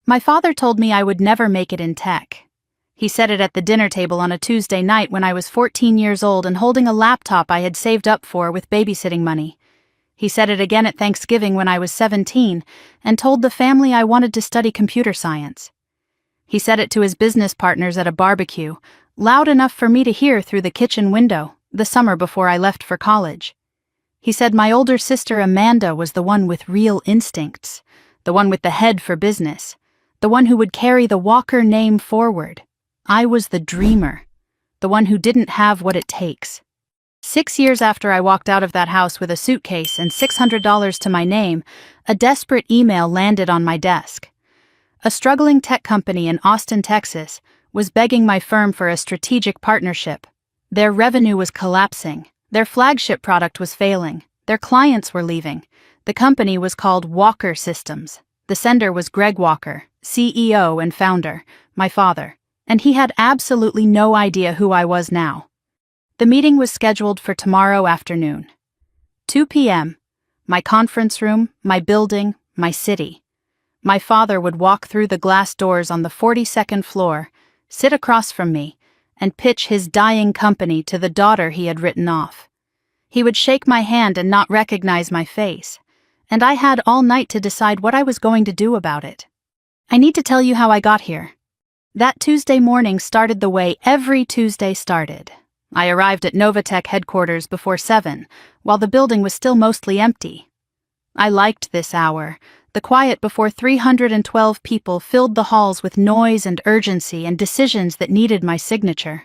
My father told me I would never make it in tech. He said it at the dinner table on a Tuesday night when I was 14 years old and holding a laptop I had saved up for with babysitting money. He said it again at Thanksgiving when I was 17 and told the family I wanted to study computer science. He said it to his business partners at a barbecue, loud enough for me to hear through the kitchen window, the summer before I left for college. He said my older sister Amanda was the one with real instincts, the one with the head for business, the one who would carry the Walker name forward. I was the dreamer, the one who didn't have what it takes. 6 years after I walked out of that house with a suitcase and $600 to my name, a desperate email landed on my desk. A struggling tech company in Austin, Texas, was begging my firm for a strategic partnership. Their revenue was collapsing, their flagship product was failing, their clients were leaving. The company was called Walker Systems. The sender was Greg Walker, CEO and founder, my father, and he had absolutely no idea who I was now. The meeting was scheduled for tomorrow afternoon. 2 p.m., my conference room, my building, my city. My father would walk through the glass doors on the 42nd floor, sit across from me, and pitch his dying company to the daughter he had written off. He would shake my hand and not recognize my face, and I had all night to decide what I was going to do about it. I need to tell you how I got here. That Tuesday morning started the way every Tuesday started. I arrived at Novatech headquarters before 7, while the building was still mostly empty. I liked this hour. The quiet before 312 people filled the halls with noise and urgency and decisions that needed my signature.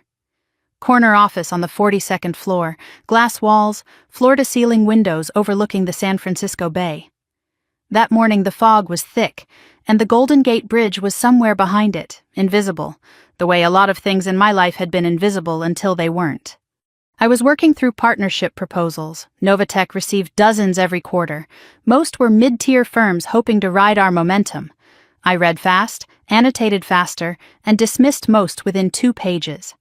Corner office on the 42nd floor, glass walls, floor-to-ceiling windows overlooking the San Francisco Bay. That morning the fog was thick, and the Golden Gate Bridge was somewhere behind it, invisible, the way a lot of things in my life had been invisible until they weren't. I was working through partnership proposals. Novatech received dozens every quarter. Most were mid-tier firms hoping to ride our momentum. I read fast, annotated faster, and dismissed most within 2 pages.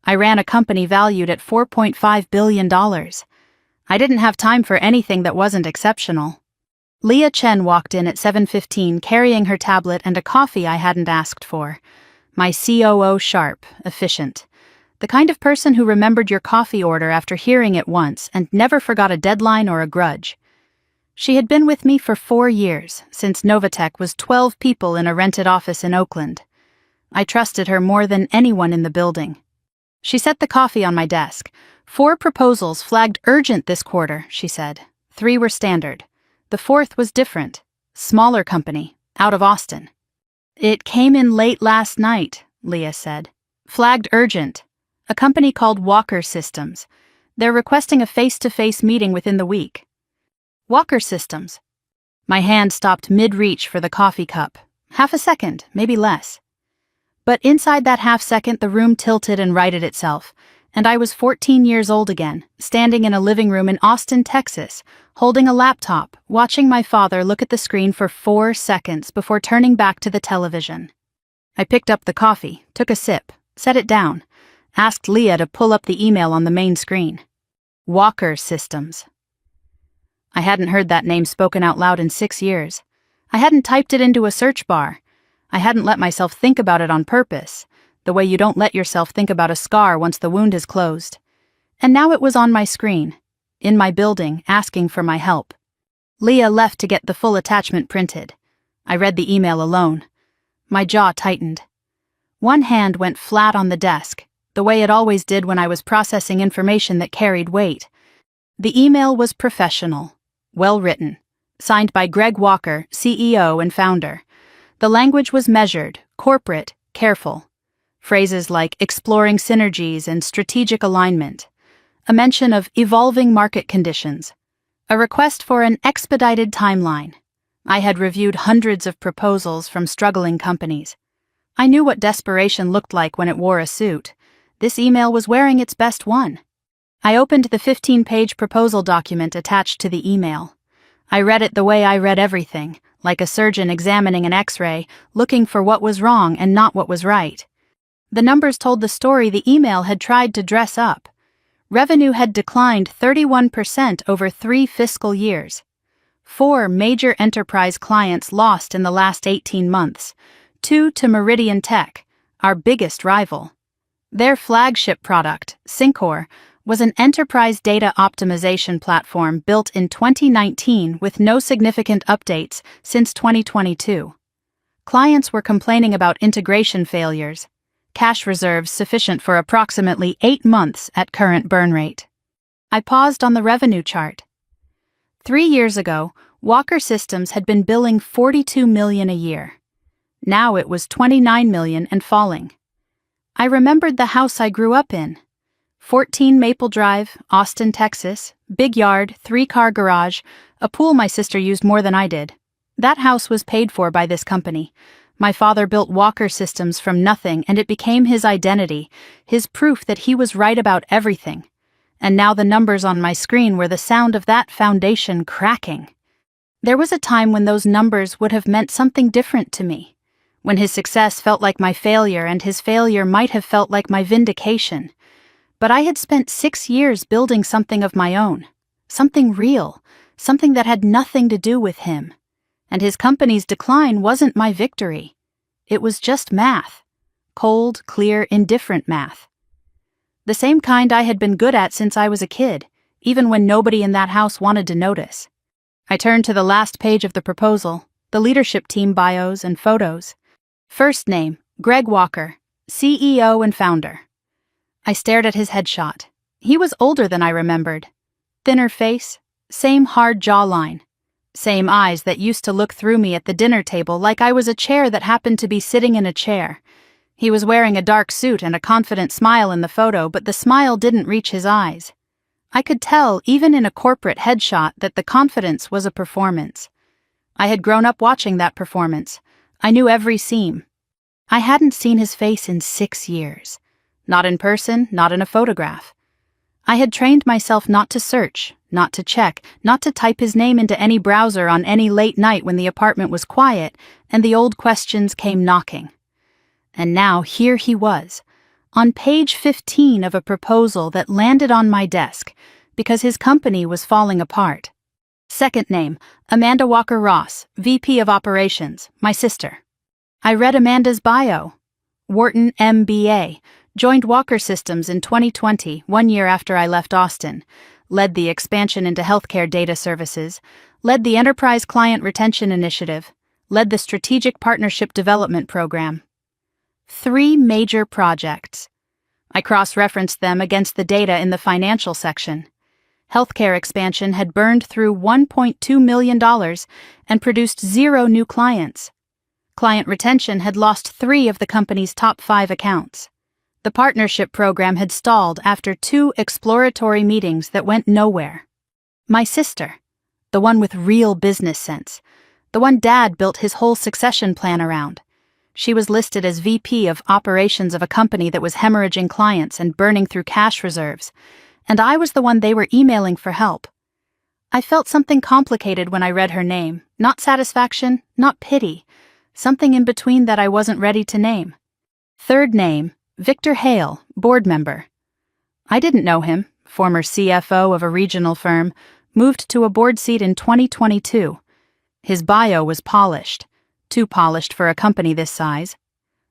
I ran a company valued at $4.5 billion. I didn't have time for anything that wasn't exceptional. Leah Chen walked in at 7:15 carrying her tablet and a coffee I hadn't asked for. My COO sharp, efficient. The kind of person who remembered your coffee order after hearing it once and never forgot a deadline or a grudge. She had been with me for 4 years, since Novatech was 12 people in a rented office in Oakland. I trusted her more than anyone in the building. She set the coffee on my desk. 4 proposals flagged urgent this quarter, she said. 3 were standard. The 4th was different. Smaller company, out of Austin. It came in late last night, Leah said. Flagged urgent. A company called Walker Systems. They're requesting a face-to-face meeting within the week. Walker Systems. My hand stopped mid-reach for the coffee cup. Half a second, maybe less. But inside that half second the room tilted and righted itself, and I was 14 years old again, standing in a living room in Austin, Texas, holding a laptop, watching my father look at the screen for 4 seconds before turning back to the television. I picked up the coffee, took a sip, set it down, asked Leah to pull up the email on the main screen. Walker Systems. I hadn't heard that name spoken out loud in 6 years. I hadn't typed it into a search bar. I hadn't let myself think about it on purpose, the way you don't let yourself think about a scar once the wound is closed. And now it was on my screen, in my building, asking for my help. Leah left to get the full attachment printed. I read the email alone. My jaw tightened. One hand went flat on the desk, the way it always did when I was processing information that carried weight. The email was professional, well written, signed by Greg Walker, CEO and founder. The language was measured, corporate, careful. Phrases like exploring synergies and strategic alignment. A mention of evolving market conditions. A request for an expedited timeline. I had reviewed hundreds of proposals from struggling companies. I knew what desperation looked like when it wore a suit. This email was wearing its best one. I opened the 15-page proposal document attached to the email. I read it the way I read everything, like a surgeon examining an X-ray, looking for what was wrong and not what was right. The numbers told the story the email had tried to dress up. Revenue had declined 31% over 3 fiscal years. 4 major enterprise clients lost in the last 18 months. 2 to Meridian Tech, our biggest rival. Their flagship product, Syncor, was an enterprise data optimization platform built in 2019 with no significant updates since 2022. Clients were complaining about integration failures, cash reserves sufficient for approximately 8 months at current burn rate. I paused on the revenue chart. 3 years ago, Walker Systems had been billing $42 million a year. Now it was $29 million and falling. I remembered the house I grew up in. 14 Maple Drive, Austin, Texas, big yard, 3-car garage, a pool my sister used more than I did. That house was paid for by this company. My father built Walker Systems from nothing, and it became his identity, his proof that he was right about everything. And now the numbers on my screen were the sound of that foundation cracking. There was a time when those numbers would have meant something different to me, when his success felt like my failure and his failure might have felt like my vindication. But I had spent 6 years building something of my own, something real, something that had nothing to do with him. And his company's decline wasn't my victory. It was just math. Cold, clear, indifferent math. The same kind I had been good at since I was a kid, even when nobody in that house wanted to notice. I turned to the last page of the proposal, the leadership team bios and photos. First name, Greg Walker, CEO and founder. I stared at his headshot. He was older than I remembered. Thinner face, same hard jawline. Same eyes that used to look through me at the dinner table like I was a chair that happened to be sitting in a chair. He was wearing a dark suit and a confident smile in the photo, but the smile didn't reach his eyes. I could tell, even in a corporate headshot, that the confidence was a performance. I had grown up watching that performance. I knew every seam. I hadn't seen his face in 6 years. Not in person, not in a photograph. I had trained myself not to search, not to check, not to type his name into any browser on any late night when the apartment was quiet and the old questions came knocking. And now here he was, on page 15 of a proposal that landed on my desk because his company was falling apart. Second name, Amanda Walker Ross, VP of Operations, my sister. I read Amanda's bio. Wharton MBA, joined Walker Systems in 2020, 1 year after I left Austin, led the expansion into healthcare data services, led the Enterprise Client Retention Initiative, led the Strategic Partnership Development Program. 3 major projects. I cross-referenced them against the data in the financial section. Healthcare expansion had burned through $1.2 million and produced 0 new clients. Client retention had lost 3 of the company's top 5 accounts. The partnership program had stalled after 2 exploratory meetings that went nowhere. My sister, the one with real business sense, the one Dad built his whole succession plan around. She was listed as VP of Operations of a company that was hemorrhaging clients and burning through cash reserves, and I was the one they were emailing for help. I felt something complicated when I read her name, not satisfaction, not pity, something in between that I wasn't ready to name. Third name, Victor Hale, board member. I didn't know him, former CFO of a regional firm, moved to a board seat in 2022. His bio was polished, too polished for a company this size.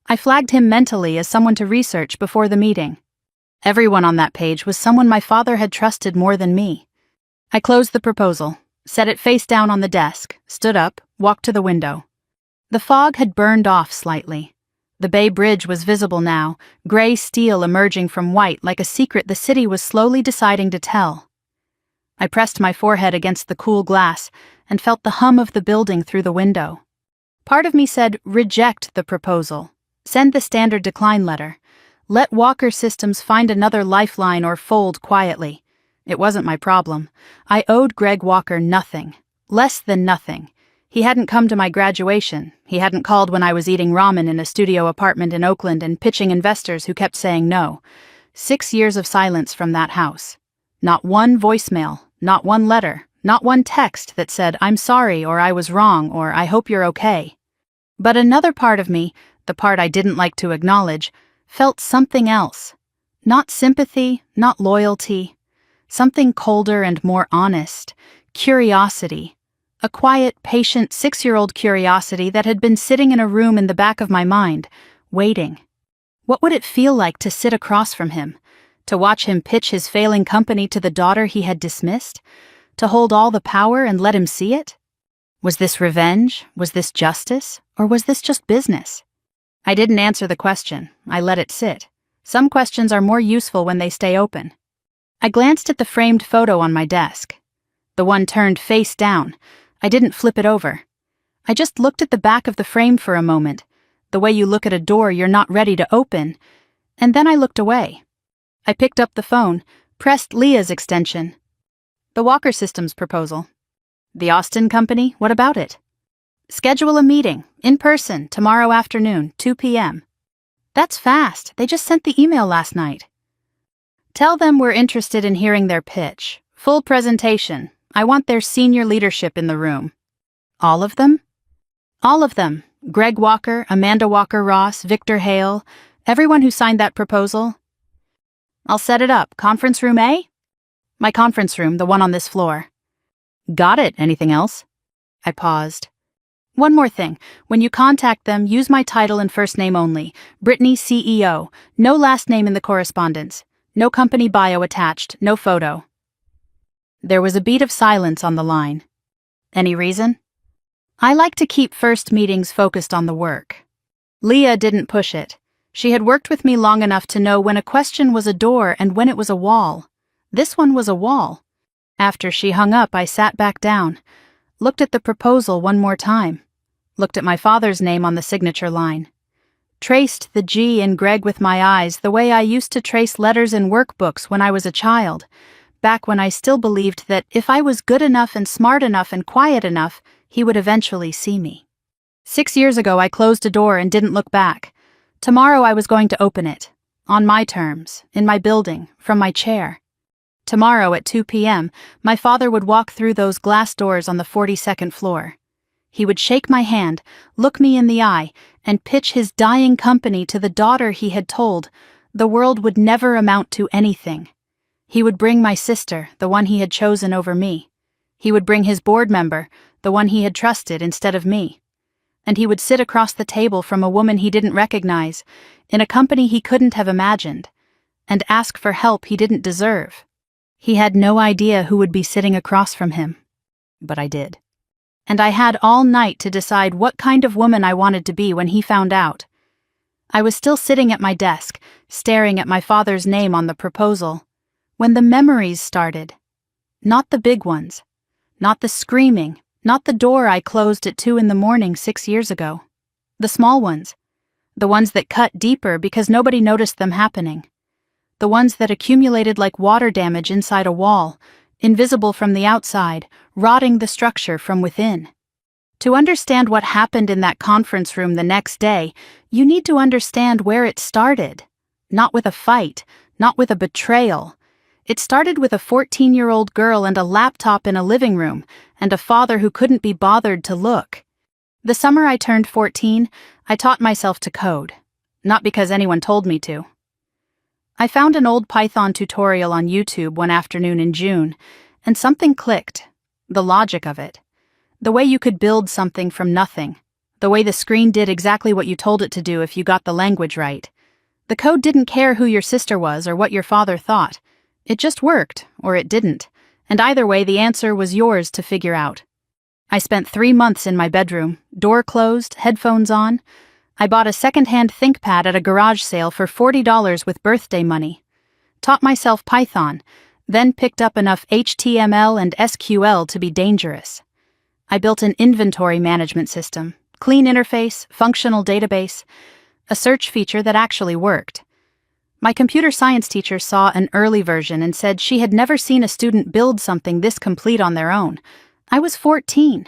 I flagged him mentally as someone to research before the meeting. Everyone on that page was someone my father had trusted more than me. I closed the proposal, set it face down on the desk, stood up, walked to the window. The fog had burned off slightly. The Bay Bridge was visible now, gray steel emerging from white like a secret the city was slowly deciding to tell. I pressed my forehead against the cool glass and felt the hum of the building through the window. Part of me said, reject the proposal. Send the standard decline letter. Let Walker Systems find another lifeline or fold quietly. It wasn't my problem. I owed Greg Walker nothing. Less than nothing. He hadn't come to my graduation. He hadn't called when I was eating ramen in a studio apartment in Oakland and pitching investors who kept saying no. 6 years of silence from that house. Not one voicemail, not one letter, not one text that said, I'm sorry, or I was wrong, or I hope you're okay. But another part of me, the part I didn't like to acknowledge, felt something else. Not sympathy, not loyalty. Something colder and more honest. Curiosity. A quiet, patient 6-year-old curiosity that had been sitting in a room in the back of my mind, waiting. What would it feel like to sit across from him? To watch him pitch his failing company to the daughter he had dismissed? To hold all the power and let him see it? Was this revenge? Was this justice? Or was this just business? I didn't answer the question. I let it sit. Some questions are more useful when they stay open. I glanced at the framed photo on my desk. The one turned face down. I didn't flip it over. I just looked at the back of the frame for a moment, the way you look at a door you're not ready to open, and then I looked away. I picked up the phone, pressed Leah's extension. The Walker Systems proposal. The Austin Company, what about it? Schedule a meeting, in person, tomorrow afternoon, 2 p.m. That's fast, they just sent the email last night. Tell them we're interested in hearing their pitch. Full presentation. I want their senior leadership in the room. All of them? All of them. Greg Walker, Amanda Walker-Ross, Victor Hale, everyone who signed that proposal. I'll set it up. Conference room A? My conference room, the one on this floor. Got it. Anything else? I paused. One more thing. When you contact them, use my title and first name only. Brittany, CEO. No last name in the correspondence. No company bio attached. No photo. There was a beat of silence on the line. Any reason? I like to keep first meetings focused on the work. Leah didn't push it. She had worked with me long enough to know when a question was a door and when it was a wall. This one was a wall. After she hung up, I sat back down, looked at the proposal one more time, looked at my father's name on the signature line, traced the G in Greg with my eyes the way I used to trace letters in workbooks when I was a child, back when I still believed that if I was good enough and smart enough and quiet enough, he would eventually see me. 6 years ago, I closed a door and didn't look back. Tomorrow I was going to open it. On my terms, in my building, from my chair. Tomorrow at 2 p.m., my father would walk through those glass doors on the 42nd floor. He would shake my hand, look me in the eye, and pitch his dying company to the daughter he had told the world would never amount to anything. He would bring my sister, the one he had chosen over me. He would bring his board member, the one he had trusted instead of me. And he would sit across the table from a woman he didn't recognize, in a company he couldn't have imagined, and ask for help he didn't deserve. He had no idea who would be sitting across from him. But I did. And I had all night to decide what kind of woman I wanted to be when he found out. I was still sitting at my desk, staring at my father's name on the proposal, when the memories started. Not the big ones. Not the screaming. Not the door I closed at 2 a.m. 6 years ago. The small ones. The ones that cut deeper because nobody noticed them happening. The ones that accumulated like water damage inside a wall, invisible from the outside, rotting the structure from within. To understand what happened in that conference room the next day, you need to understand where it started. Not with a fight, not with a betrayal. It started with a 14-year-old girl and a laptop in a living room, and a father who couldn't be bothered to look. The summer I turned 14, I taught myself to code. Not because anyone told me to. I found an old Python tutorial on YouTube one afternoon in June, and something clicked. The logic of it. The way you could build something from nothing. The way the screen did exactly what you told it to do if you got the language right. The code didn't care who your sister was or what your father thought. It just worked, or it didn't, and either way the answer was yours to figure out. I spent 3 months in my bedroom, door closed, headphones on. I bought a second-hand ThinkPad at a garage sale for $40 with birthday money. Taught myself Python, then picked up enough HTML and SQL to be dangerous. I built an inventory management system, clean interface, functional database, a search feature that actually worked. My computer science teacher saw an early version and said she had never seen a student build something this complete on their own. I was 14.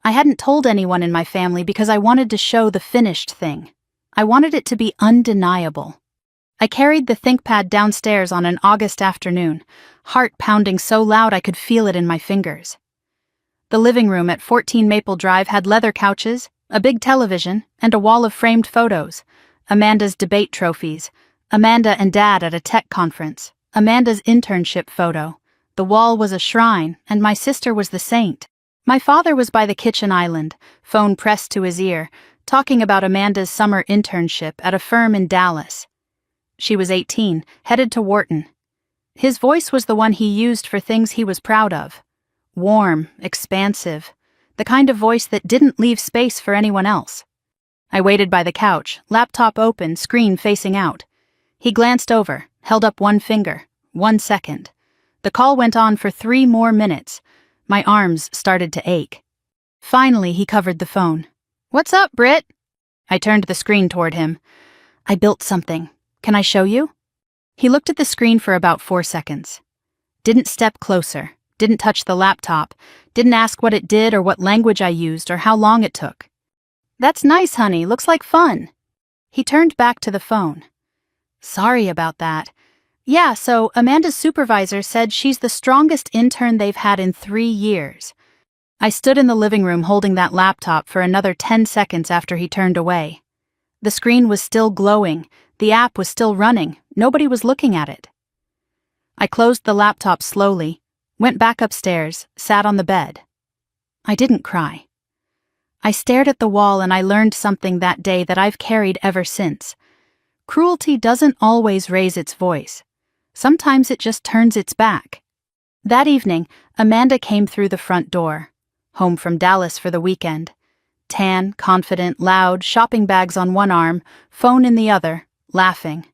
I hadn't told anyone in my family because I wanted to show the finished thing. I wanted it to be undeniable. I carried the ThinkPad downstairs on an August afternoon, heart pounding so loud I could feel it in my fingers. The living room at 14 Maple Drive had leather couches, a big television, and a wall of framed photos. Amanda's debate trophies, Amanda and Dad at a tech conference, Amanda's internship photo. The wall was a shrine, and my sister was the saint. My father was by the kitchen island, phone pressed to his ear, talking about Amanda's summer internship at a firm in Dallas. She was 18, headed to Wharton. His voice was the one he used for things he was proud of. Warm, expansive, the kind of voice that didn't leave space for anyone else. I waited by the couch, laptop open, screen facing out. He glanced over, held up one finger. 1 second. The call went on for 3 more minutes. My arms started to ache. Finally, he covered the phone. "What's up, Britt?" I turned the screen toward him. "I built something. Can I show you?" He looked at the screen for about 4 seconds. Didn't step closer, didn't touch the laptop, didn't ask what it did or what language I used or how long it took. "That's nice, honey. Looks like fun." He turned back to the phone. "Sorry about that. Yeah, so Amanda's supervisor said she's the strongest intern they've had in 3 years. I stood in the living room holding that laptop for another 10 seconds after he turned away. The screen was still glowing, the app was still running, nobody was looking at it. I closed the laptop slowly, went back upstairs, sat on the bed. I didn't cry. I stared at the wall and I learned something that day that I've carried ever since. Cruelty doesn't always raise its voice. Sometimes it just turns its back. That evening, Amanda came through the front door, home from Dallas for the weekend. Tan, confident, loud, shopping bags on one arm, phone in the other, laughing.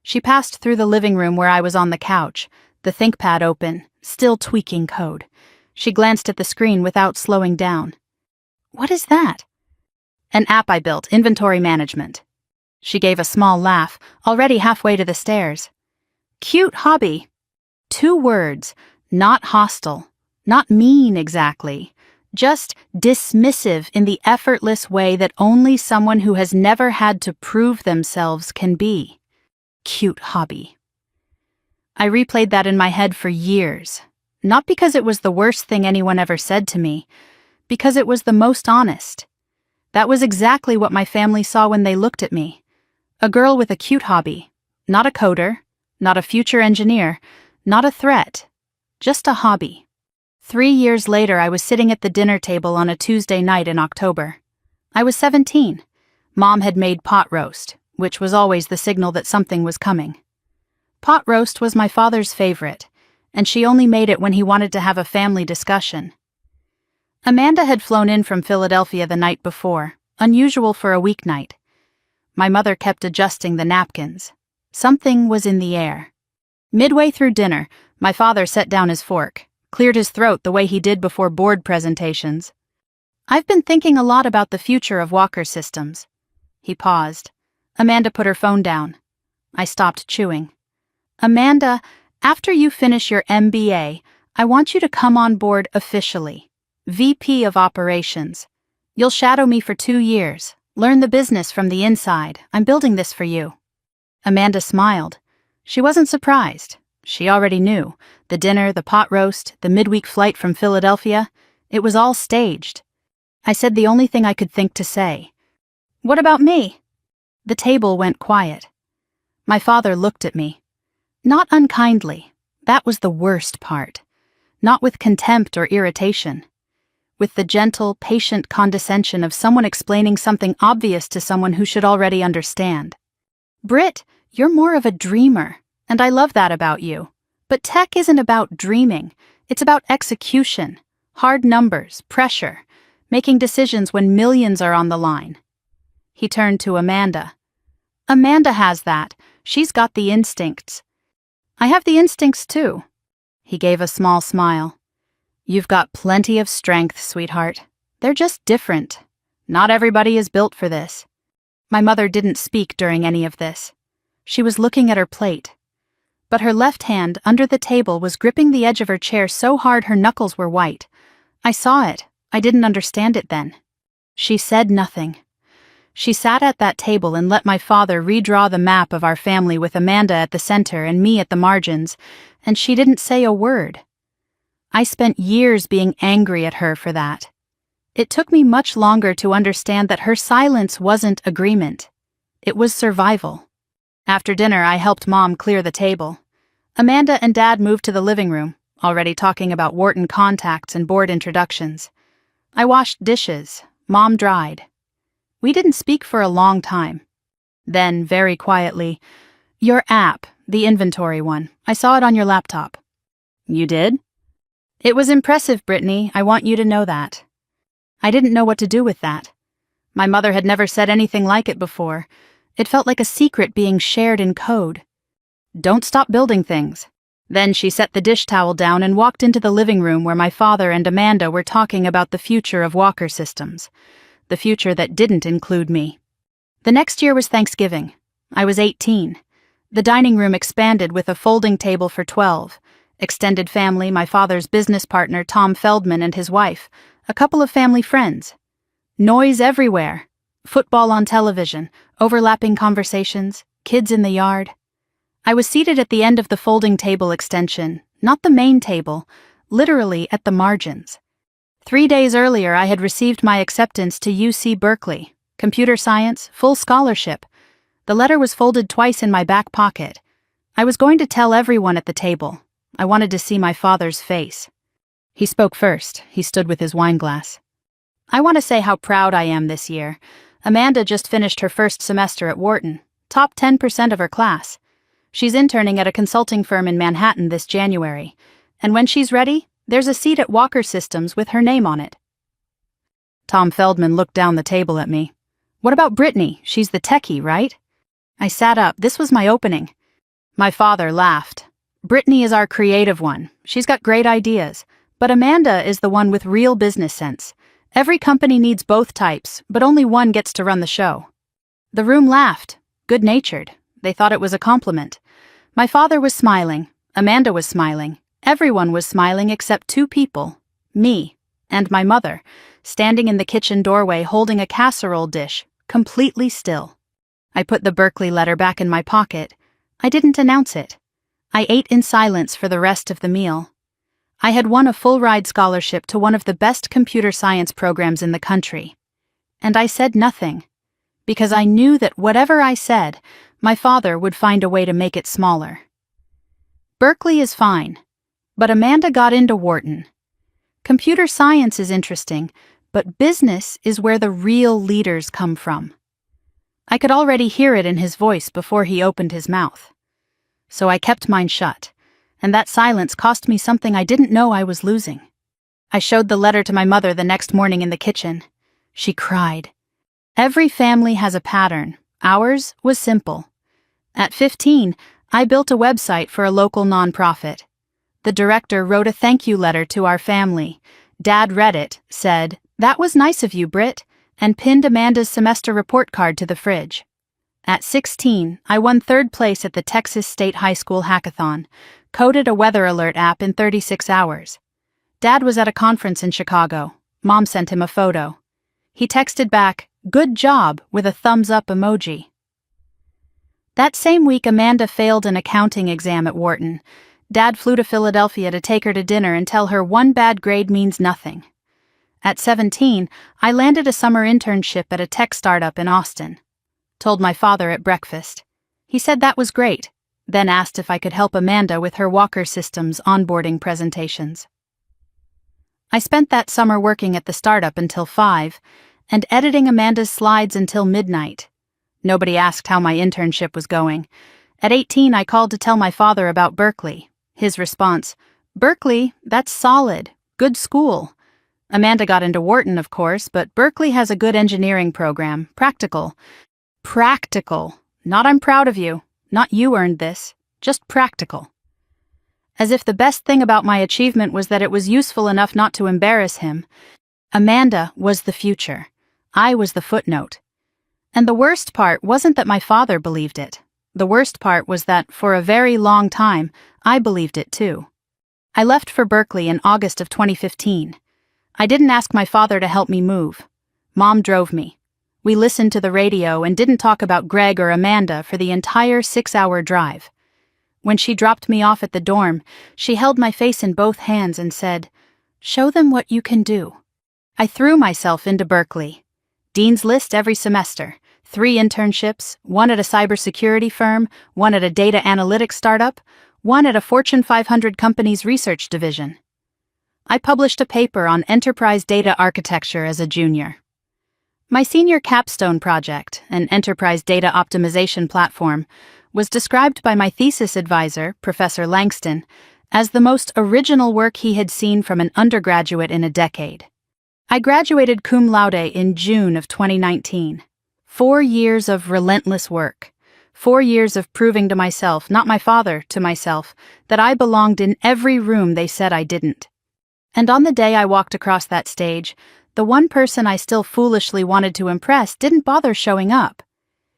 She passed through the living room where I was on the couch, the ThinkPad open, still tweaking code. She glanced at the screen without slowing down. "What is that?" "An app I built, inventory management." She gave a small laugh, already halfway to the stairs. "Cute hobby." 2 words, not hostile, not mean exactly, just dismissive in the effortless way that only someone who has never had to prove themselves can be. Cute hobby. I replayed that in my head for years, not because it was the worst thing anyone ever said to me, because it was the most honest. That was exactly what my family saw when they looked at me. A girl with a cute hobby, not a coder, not a future engineer, not a threat, just a hobby. 3 years later, I was sitting at the dinner table on a Tuesday night in October. I was 17. Mom had made pot roast, which was always the signal that something was coming. Pot roast was my father's favorite, and she only made it when he wanted to have a family discussion. Amanda had flown in from Philadelphia the night before, unusual for a weeknight. My mother kept adjusting the napkins. Something was in the air. Midway through dinner, my father set down his fork, cleared his throat the way he did before board presentations. "I've been thinking a lot about the future of Walker Systems." He paused. Amanda put her phone down. I stopped chewing. "Amanda, after you finish your MBA, I want you to come on board officially. VP of Operations. You'll shadow me for 2 years. Learn the business from the inside. I'm building this for you." Amanda smiled. She wasn't surprised. She already knew. The dinner, the pot roast, the midweek flight from Philadelphia, it was all staged. I said the only thing I could think to say. "What about me?" The table went quiet. My father looked at me. Not unkindly. That was the worst part. Not with contempt or irritation. With the gentle, patient condescension of someone explaining something obvious to someone who should already understand. "Britt, you're more of a dreamer, and I love that about you. But tech isn't about dreaming. It's about execution, hard numbers, pressure, making decisions when millions are on the line." He turned to Amanda. "Amanda has that. She's got the instincts." "I have the instincts too." He gave a small smile. "You've got plenty of strength, sweetheart. They're just different. Not everybody is built for this." My mother didn't speak during any of this. She was looking at her plate. But her left hand, under the table, was gripping the edge of her chair so hard her knuckles were white. I saw it. I didn't understand it then. She said nothing. She sat at that table and let my father redraw the map of our family with Amanda at the center and me at the margins, and she didn't say a word. I spent years being angry at her for that. It took me much longer to understand that her silence wasn't agreement. It was survival. After dinner, I helped Mom clear the table. Amanda and Dad moved to the living room, already talking about Wharton contacts and board introductions. I washed dishes. Mom dried. We didn't speak for a long time. Then, very quietly, "Your app, the inventory one, I saw it on your laptop." "You did?" "It was impressive, Brittany. I want you to know that." I didn't know what to do with that. My mother had never said anything like it before. It felt like a secret being shared in code. "Don't stop building things." Then she set the dish towel down and walked into the living room where my father and Amanda were talking about the future of Walker Systems, the future that didn't include me. The next year was Thanksgiving. I was 18. The dining room expanded with a folding table for 12. Extended family, my father's business partner Tom Feldman and his wife, a couple of family friends. Noise everywhere. Football on television, overlapping conversations, kids in the yard. I was seated at the end of the folding table extension, not the main table, literally at the margins. 3 days earlier I had received my acceptance to UC Berkeley, computer science, full scholarship. The letter was folded twice in my back pocket. I was going to tell everyone at the table. I wanted to see my father's face. He spoke first. He stood with his wine glass. "I want to say how proud I am this year. Amanda just finished her first semester at Wharton, top 10% of her class. She's interning at a consulting firm in Manhattan this January, and when she's ready, there's a seat at Walker Systems with her name on it." Tom Feldman looked down the table at me. "What about Brittany? She's the techie, right?" I sat up. This was my opening. My father laughed. "Brittany is our creative one. She's got great ideas. But Amanda is the one with real business sense. Every company needs both types, but only one gets to run the show." The room laughed, good-natured. They thought it was a compliment. My father was smiling. Amanda was smiling. Everyone was smiling except two people, me and my mother, standing in the kitchen doorway holding a casserole dish, completely still. I put the Berkeley letter back in my pocket. I didn't announce it. I ate in silence for the rest of the meal. I had won a full-ride scholarship to one of the best computer science programs in the country. And I said nothing, because I knew that whatever I said, my father would find a way to make it smaller. Berkeley is fine, but Amanda got into Wharton. Computer science is interesting, but business is where the real leaders come from. I could already hear it in his voice before he opened his mouth. So I kept mine shut, and that silence cost me something I didn't know I was losing. I showed the letter to my mother the next morning in the kitchen. She cried. Every family has a pattern. Ours was simple. At 15, I built a website for a local nonprofit. The director wrote a thank you letter to our family. Dad read it, said, "That was nice of you, Britt," and pinned Amanda's semester report card to the fridge. At 16, I won 3rd place at the Texas State High School Hackathon, coded a weather alert app in 36 hours. Dad was at a conference in Chicago. Mom sent him a photo. He texted back, "Good job," with a thumbs-up emoji. That same week, Amanda failed an accounting exam at Wharton. Dad flew to Philadelphia to take her to dinner and tell her one bad grade means nothing. At 17, I landed a summer internship at a tech startup in Austin. Told my father at breakfast. He said that was great, then asked if I could help Amanda with her Walker Systems onboarding presentations. I spent that summer working at the startup until 5, and editing Amanda's slides until midnight. Nobody asked how my internship was going. At 18, I called to tell my father about Berkeley. His response, "Berkeley, that's solid. Good school." Amanda got into Wharton, of course, but Berkeley has a good engineering program. Practical. Practical. Not "I'm proud of you." Not "you earned this." Just practical. As if the best thing about my achievement was that it was useful enough not to embarrass him. Amanda was the future. I was the footnote. And the worst part wasn't that my father believed it. The worst part was that, for a very long time, I believed it too. I left for Berkeley in August of 2015. I didn't ask my father to help me move. Mom drove me. We listened to the radio and didn't talk about Greg or Amanda for the entire 6-hour drive. When she dropped me off at the dorm, she held my face in both hands and said, "Show them what you can do." I threw myself into Berkeley. Dean's List every semester. 3 internships, 1 at a cybersecurity firm, 1 at a data analytics startup, 1 at a Fortune 500 company's research division. I published a paper on enterprise data architecture as a junior. My senior capstone project, an enterprise data optimization platform, was described by my thesis advisor, Professor Langston, as the most original work he had seen from an undergraduate in a decade. I graduated cum laude in June of 2019. 4 years of relentless work. 4 years of proving to myself, not my father, to myself, that I belonged in every room they said I didn't. And on the day I walked across that stage, the one person I still foolishly wanted to impress didn't bother showing up.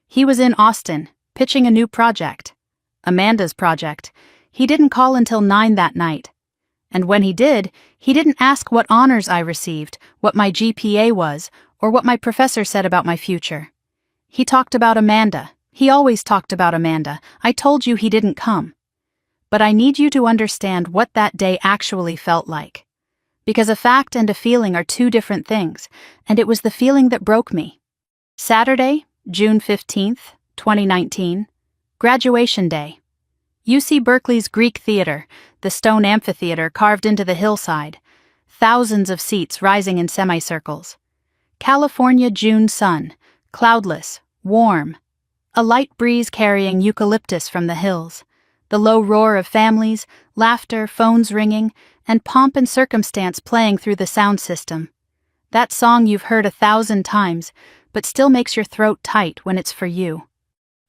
He was in Austin, pitching a new project. Amanda's project. He didn't call until 9 that night. And when he did, he didn't ask what honors I received, what my GPA was, or what my professor said about my future. He talked about Amanda. He always talked about Amanda. I told you he didn't come. But I need you to understand what that day actually felt like. Because a fact and a feeling are two different things, and it was the feeling that broke me. Saturday, June 15th, 2019, graduation day. UC Berkeley's Greek Theater, the stone amphitheater carved into the hillside, thousands of seats rising in semicircles. California June sun, cloudless, warm, a light breeze carrying eucalyptus from the hills, the low roar of families, laughter, phones ringing, and pomp and circumstance playing through the sound system. That song you've heard 1,000 times, but still makes your throat tight when it's for you.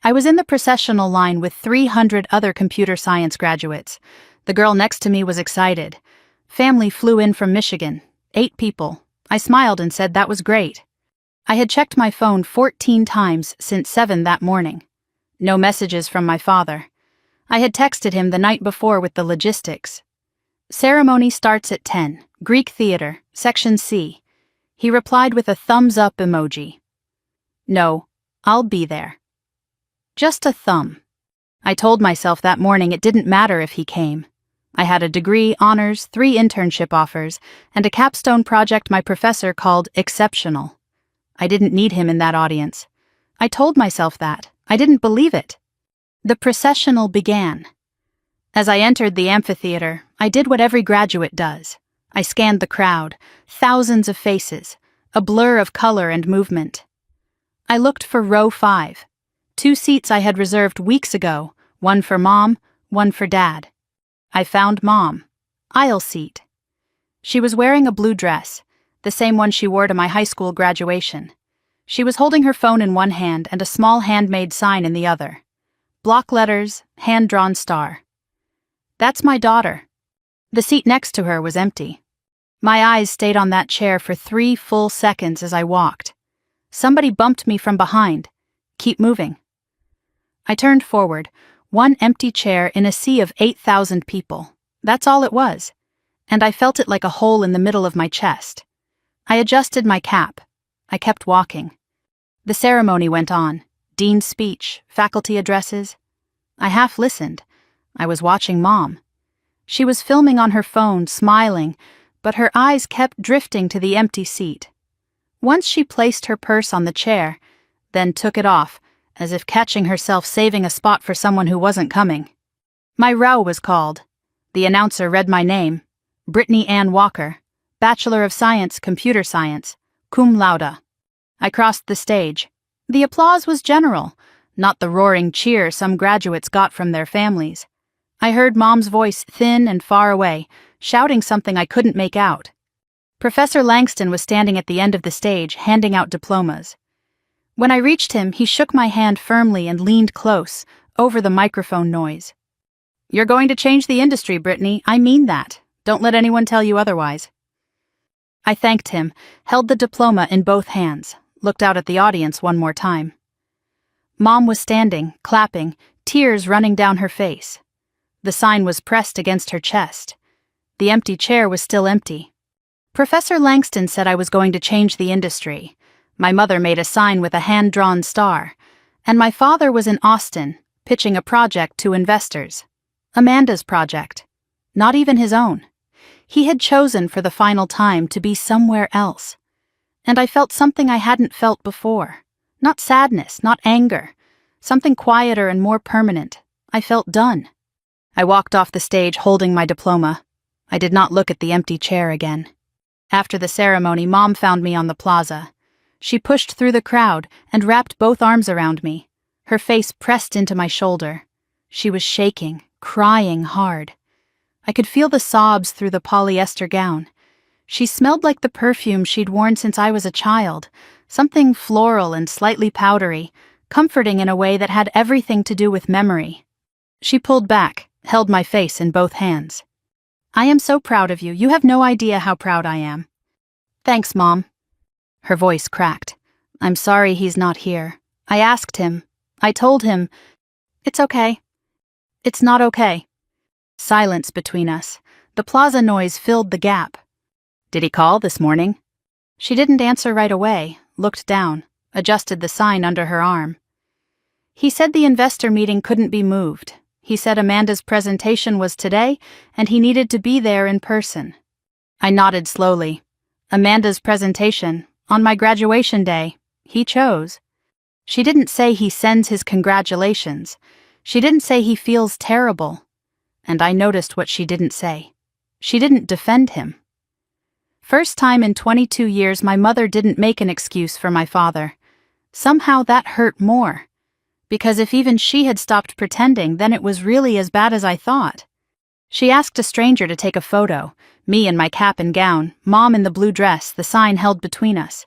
I was in the processional line with 300 other computer science graduates. The girl next to me was excited. Family flew in from Michigan, 8 people. I smiled and said that was great. I had checked my phone 14 times since 7 that morning. No messages from my father. I had texted him the night before with the logistics. Ceremony starts at 10, Greek Theater, Section C. He replied with a thumbs up emoji. No, I'll be there. Just a thumb. I told myself that morning it didn't matter if he came. I had a degree, honors, 3 internship offers, and a capstone project my professor called exceptional. I didn't need him in that audience. I told myself that. I didn't believe it. The processional began. As I entered the amphitheater, I did what every graduate does. I scanned the crowd, thousands of faces, a blur of color and movement. I looked for row 5. 2 seats I had reserved weeks ago, one for Mom, one for Dad. I found Mom. Aisle seat. She was wearing a blue dress, the same one she wore to my high school graduation. She was holding her phone in one hand and a small handmade sign in the other. Block letters, hand-drawn star. That's my daughter. The seat next to her was empty. My eyes stayed on that chair for 3 full seconds as I walked. Somebody bumped me from behind. Keep moving. I turned forward, one empty chair in a sea of 8,000 people. That's all it was. And I felt it like a hole in the middle of my chest. I adjusted my cap. I kept walking. The ceremony went on. Dean's speech, faculty addresses. I half listened. I was watching Mom. She was filming on her phone, smiling, but her eyes kept drifting to the empty seat. Once she placed her purse on the chair, then took it off, as if catching herself saving a spot for someone who wasn't coming. My row was called. The announcer read my name, Brittany Ann Walker, Bachelor of Science, Computer Science, cum laude. I crossed the stage. The applause was general, not the roaring cheer some graduates got from their families. I heard Mom's voice thin and far away, shouting something I couldn't make out. Professor Langston was standing at the end of the stage, handing out diplomas. When I reached him, he shook my hand firmly and leaned close, over the microphone noise. You're going to change the industry, Brittany. I mean that. Don't let anyone tell you otherwise. I thanked him, held the diploma in both hands, looked out at the audience one more time. Mom was standing, clapping, tears running down her face. The sign was pressed against her chest. The empty chair was still empty. Professor Langston said I was going to change the industry. My mother made a sign with a hand-drawn star, and my father was in Austin, pitching a project to investors. Amanda's project. Not even his own. He had chosen for the final time to be somewhere else. And I felt something I hadn't felt before. Not sadness, not anger. Something quieter and more permanent. I felt done. I walked off the stage holding my diploma. I did not look at the empty chair again. After the ceremony, Mom found me on the plaza. She pushed through the crowd and wrapped both arms around me, her face pressed into my shoulder. She was shaking, crying hard. I could feel the sobs through the polyester gown. She smelled like the perfume she'd worn since I was a child, something floral and slightly powdery, comforting in a way that had everything to do with memory. She pulled back, held my face in both hands. "I am so proud of you. You have no idea how proud I am." "Thanks, Mom." Her voice cracked. "I'm sorry he's not here. I asked him. I told him. It's okay. It's not okay." Silence between us. The plaza noise filled the gap. "Did he call this morning?" She didn't answer right away, looked down, adjusted the sign under her arm. "He said the investor meeting couldn't be moved. He said Amanda's presentation was today, and he needed to be there in person." I nodded slowly. Amanda's presentation, on my graduation day, he chose. She didn't say he sends his congratulations. She didn't say he feels terrible. And I noticed what she didn't say. She didn't defend him. First time in 22 years my mother didn't make an excuse for my father. Somehow that hurt more. Because if even she had stopped pretending, then it was really as bad as I thought. She asked a stranger to take a photo, me in my cap and gown, Mom in the blue dress, the sign held between us.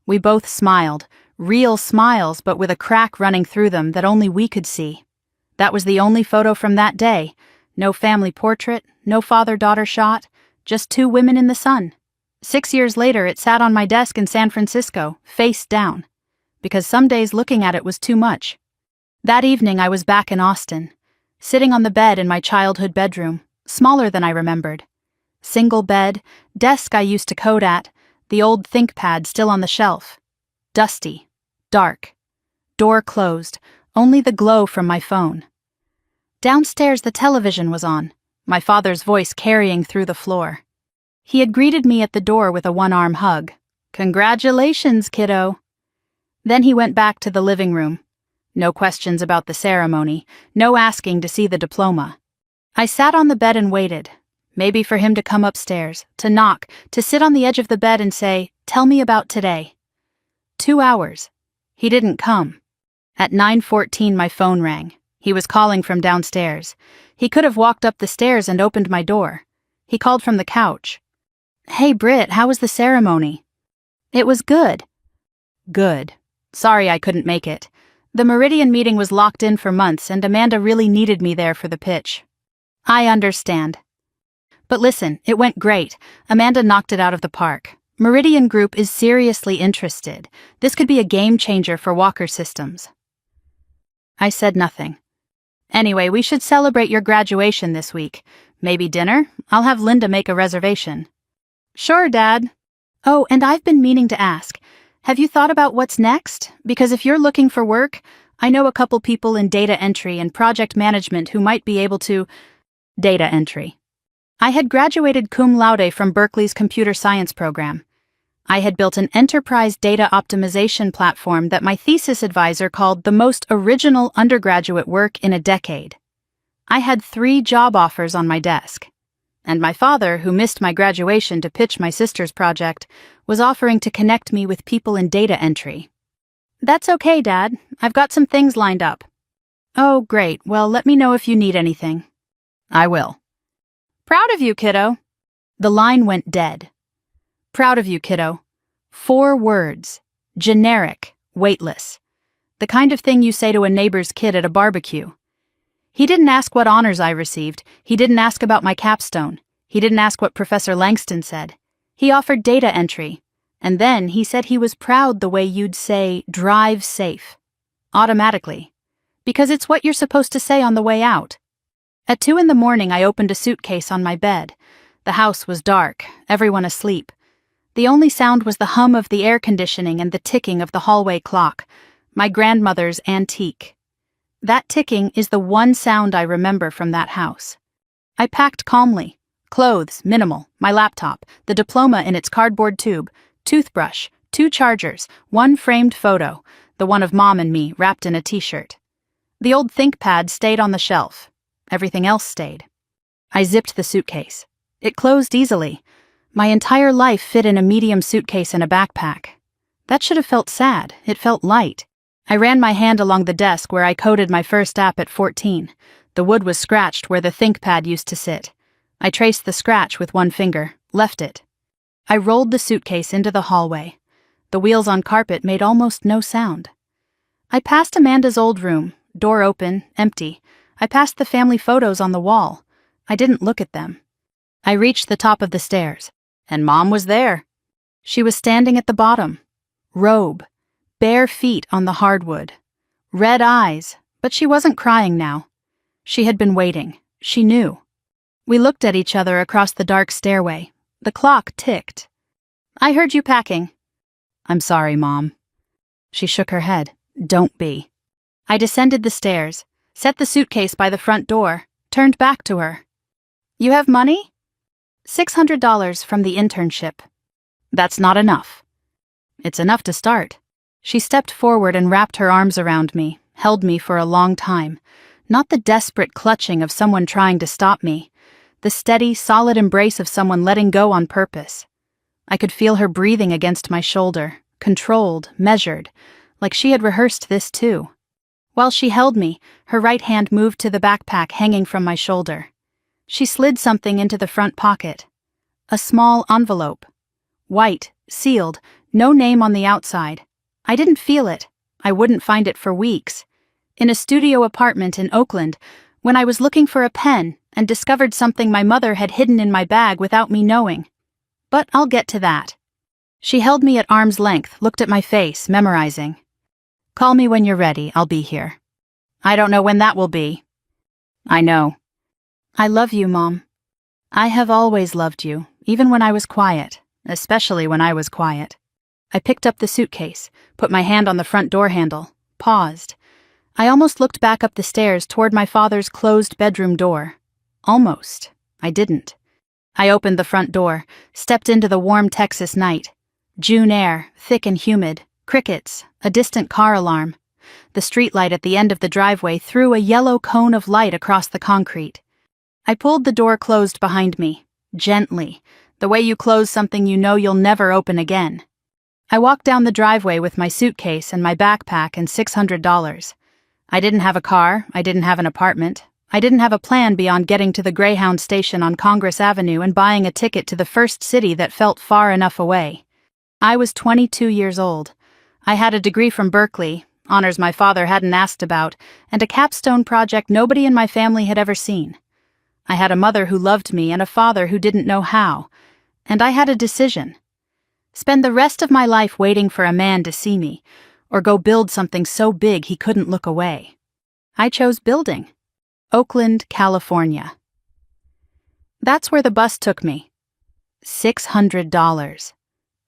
We both smiled, real smiles but with a crack running through them that only we could see. That was the only photo from that day. No family portrait, no father-daughter shot, just two women in the sun. 6 years later, it sat on my desk in San Francisco, face down, because some days looking at it was too much. That evening I was back in Austin, sitting on the bed in my childhood bedroom, smaller than I remembered. Single bed, desk I used to code at, the old ThinkPad still on the shelf. Dusty, dark. Door closed, only the glow from my phone. Downstairs the television was on, my father's voice carrying through the floor. He had greeted me at the door with a one-arm hug. "Congratulations, kiddo." Then he went back to the living room. No questions about the ceremony, no asking to see the diploma. I sat on the bed and waited, maybe for him to come upstairs, to knock, to sit on the edge of the bed and say, "Tell me about today." 2 hours. He didn't come. At 9:14 my phone rang. He was calling from downstairs. He could have walked up the stairs and opened my door. He called from the couch. "Hey Britt, how was the ceremony?" "It was good." "Good. Sorry I couldn't make it. The Meridian meeting was locked in for months and Amanda really needed me there for the pitch." "I understand. But listen, it went great. Amanda knocked it out of the park. Meridian Group is seriously interested. This could be a game changer for Walker Systems." I said nothing. "Anyway, we should celebrate your graduation this week. Maybe dinner? I'll have Linda make a reservation." "Sure, Dad." "Oh, and I've been meaning to ask. Have you thought about what's next? Because if you're looking for work, I know a couple people in data entry and project management who might be able to..." Data entry. I had graduated cum laude from Berkeley's computer science program. I had built an enterprise data optimization platform that my thesis advisor called the most original undergraduate work in a decade. I had 3 job offers on my desk. And my father, who missed my graduation to pitch my sister's project, was offering to connect me with people in data entry. "That's okay, Dad. I've got some things lined up." "Oh, great. Well, let me know if you need anything." "I will." "Proud of you, kiddo." The line went dead. "Proud of you, kiddo." 4 words. Generic, weightless. The kind of thing you say to a neighbor's kid at a barbecue. He didn't ask what honors I received. He didn't ask about my capstone. He didn't ask what Professor Langston said. He offered data entry. And then he said he was proud the way you'd say, "drive safe." Automatically. Because it's what you're supposed to say on the way out. At 2 in the morning, I opened a suitcase on my bed. The house was dark, everyone asleep. The only sound was the hum of the air conditioning and the ticking of the hallway clock, my grandmother's antique. That ticking is the one sound I remember from that house. I packed calmly. Clothes, minimal, my laptop, the diploma in its cardboard tube, toothbrush, 2 chargers, 1 framed photo, the one of Mom and me wrapped in a t-shirt. The old ThinkPad stayed on the shelf. Everything else stayed. I zipped the suitcase. It closed easily. My entire life fit in a medium suitcase and a backpack. That should have felt sad. It felt light. I ran my hand along the desk where I coded my first app at 14. The wood was scratched where the ThinkPad used to sit. I traced the scratch with one finger, left it. I rolled the suitcase into the hallway. The wheels on carpet made almost no sound. I passed Amanda's old room, door open, empty. I passed the family photos on the wall. I didn't look at them. I reached the top of the stairs, and Mom was there. She was standing at the bottom. Robe, bare feet on the hardwood. Red eyes, but she wasn't crying now. She had been waiting. She knew. We looked at each other across the dark stairway. The clock ticked. "I heard you packing." "I'm sorry, Mom." She shook her head. "Don't be." I descended the stairs, set the suitcase by the front door, turned back to her. "You have money?" $600 from the internship. "That's not enough." "It's enough to start." She stepped forward and wrapped her arms around me, held me for a long time. Not the desperate clutching of someone trying to stop me. The steady, solid embrace of someone letting go on purpose. I could feel her breathing against my shoulder, controlled, measured, like she had rehearsed this too. While she held me, her right hand moved to the backpack hanging from my shoulder. She slid something into the front pocket. A small envelope. White, sealed, no name on the outside. I didn't feel it. I wouldn't find it for weeks. In a studio apartment in Oakland, when I was looking for a pen and discovered something my mother had hidden in my bag without me knowing. But I'll get to that. She held me at arm's length, looked at my face, memorizing. "Call me when you're ready, I'll be here." "I don't know when that will be." "I know." "I love you, Mom. I have always loved you, even when I was quiet, especially when I was quiet." I picked up the suitcase, put my hand on the front door handle, paused. I almost looked back up the stairs toward my father's closed bedroom door. Almost. I didn't. I opened the front door, stepped into the warm Texas night. June air, thick and humid, crickets, a distant car alarm. The streetlight at the end of the driveway threw a yellow cone of light across the concrete. I pulled the door closed behind me, gently, the way you close something you know you'll never open again. I walked down the driveway with my suitcase and my backpack and $600. I didn't have a car, I didn't have an apartment, I didn't have a plan beyond getting to the Greyhound station on Congress Avenue and buying a ticket to the first city that felt far enough away. I was 22 years old. I had a degree from Berkeley, honors my father hadn't asked about, and a capstone project nobody in my family had ever seen. I had a mother who loved me and a father who didn't know how, and I had a decision. Spend the rest of my life waiting for a man to see me, or go build something so big he couldn't look away. I chose building. Oakland, California. That's where the bus took me. $600.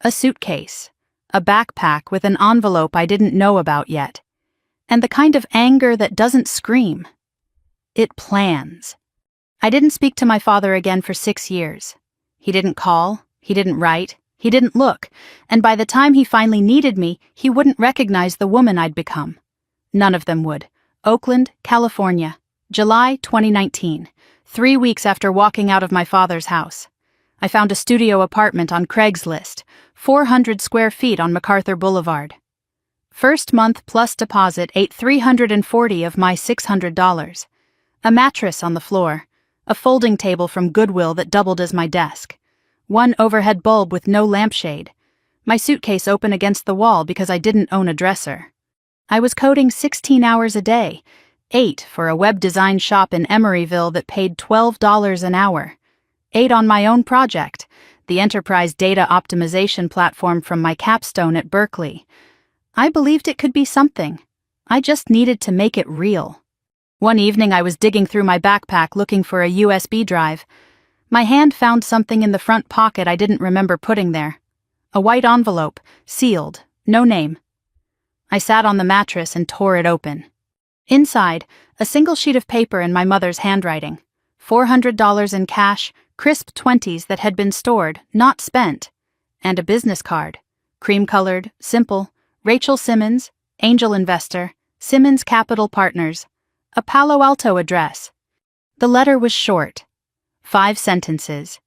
A suitcase. A backpack with an envelope I didn't know about yet. And the kind of anger that doesn't scream. It plans. I didn't speak to my father again for 6 years. He didn't call, he didn't write, he didn't look, and by the time he finally needed me, he wouldn't recognize the woman I'd become. None of them would. Oakland, California, July 2019, 3 weeks after walking out of my father's house. I found a studio apartment on Craigslist, 400 square feet on MacArthur Boulevard. First month plus deposit ate $340 of my $600. A mattress on the floor, a folding table from Goodwill that doubled as my desk, one overhead bulb with no lampshade, my suitcase open against the wall because I didn't own a dresser. I was coding 16 hours a day, 8 for a web design shop in Emeryville that paid $12 an hour, 8 on my own project, the enterprise data optimization platform from my capstone at Berkeley. I believed it could be something. I just needed to make it real. One evening I was digging through my backpack looking for a USB drive. My hand found something in the front pocket I didn't remember putting there. A white envelope, sealed, no name. I sat on the mattress and tore it open. Inside, a single sheet of paper in my mother's handwriting. $400 in cash, crisp 20s that had been stored, not spent. And a business card. Cream-colored, simple. Rachel Simmons, angel investor, Simmons Capital Partners. A Palo Alto address. The letter was short. 5 sentences.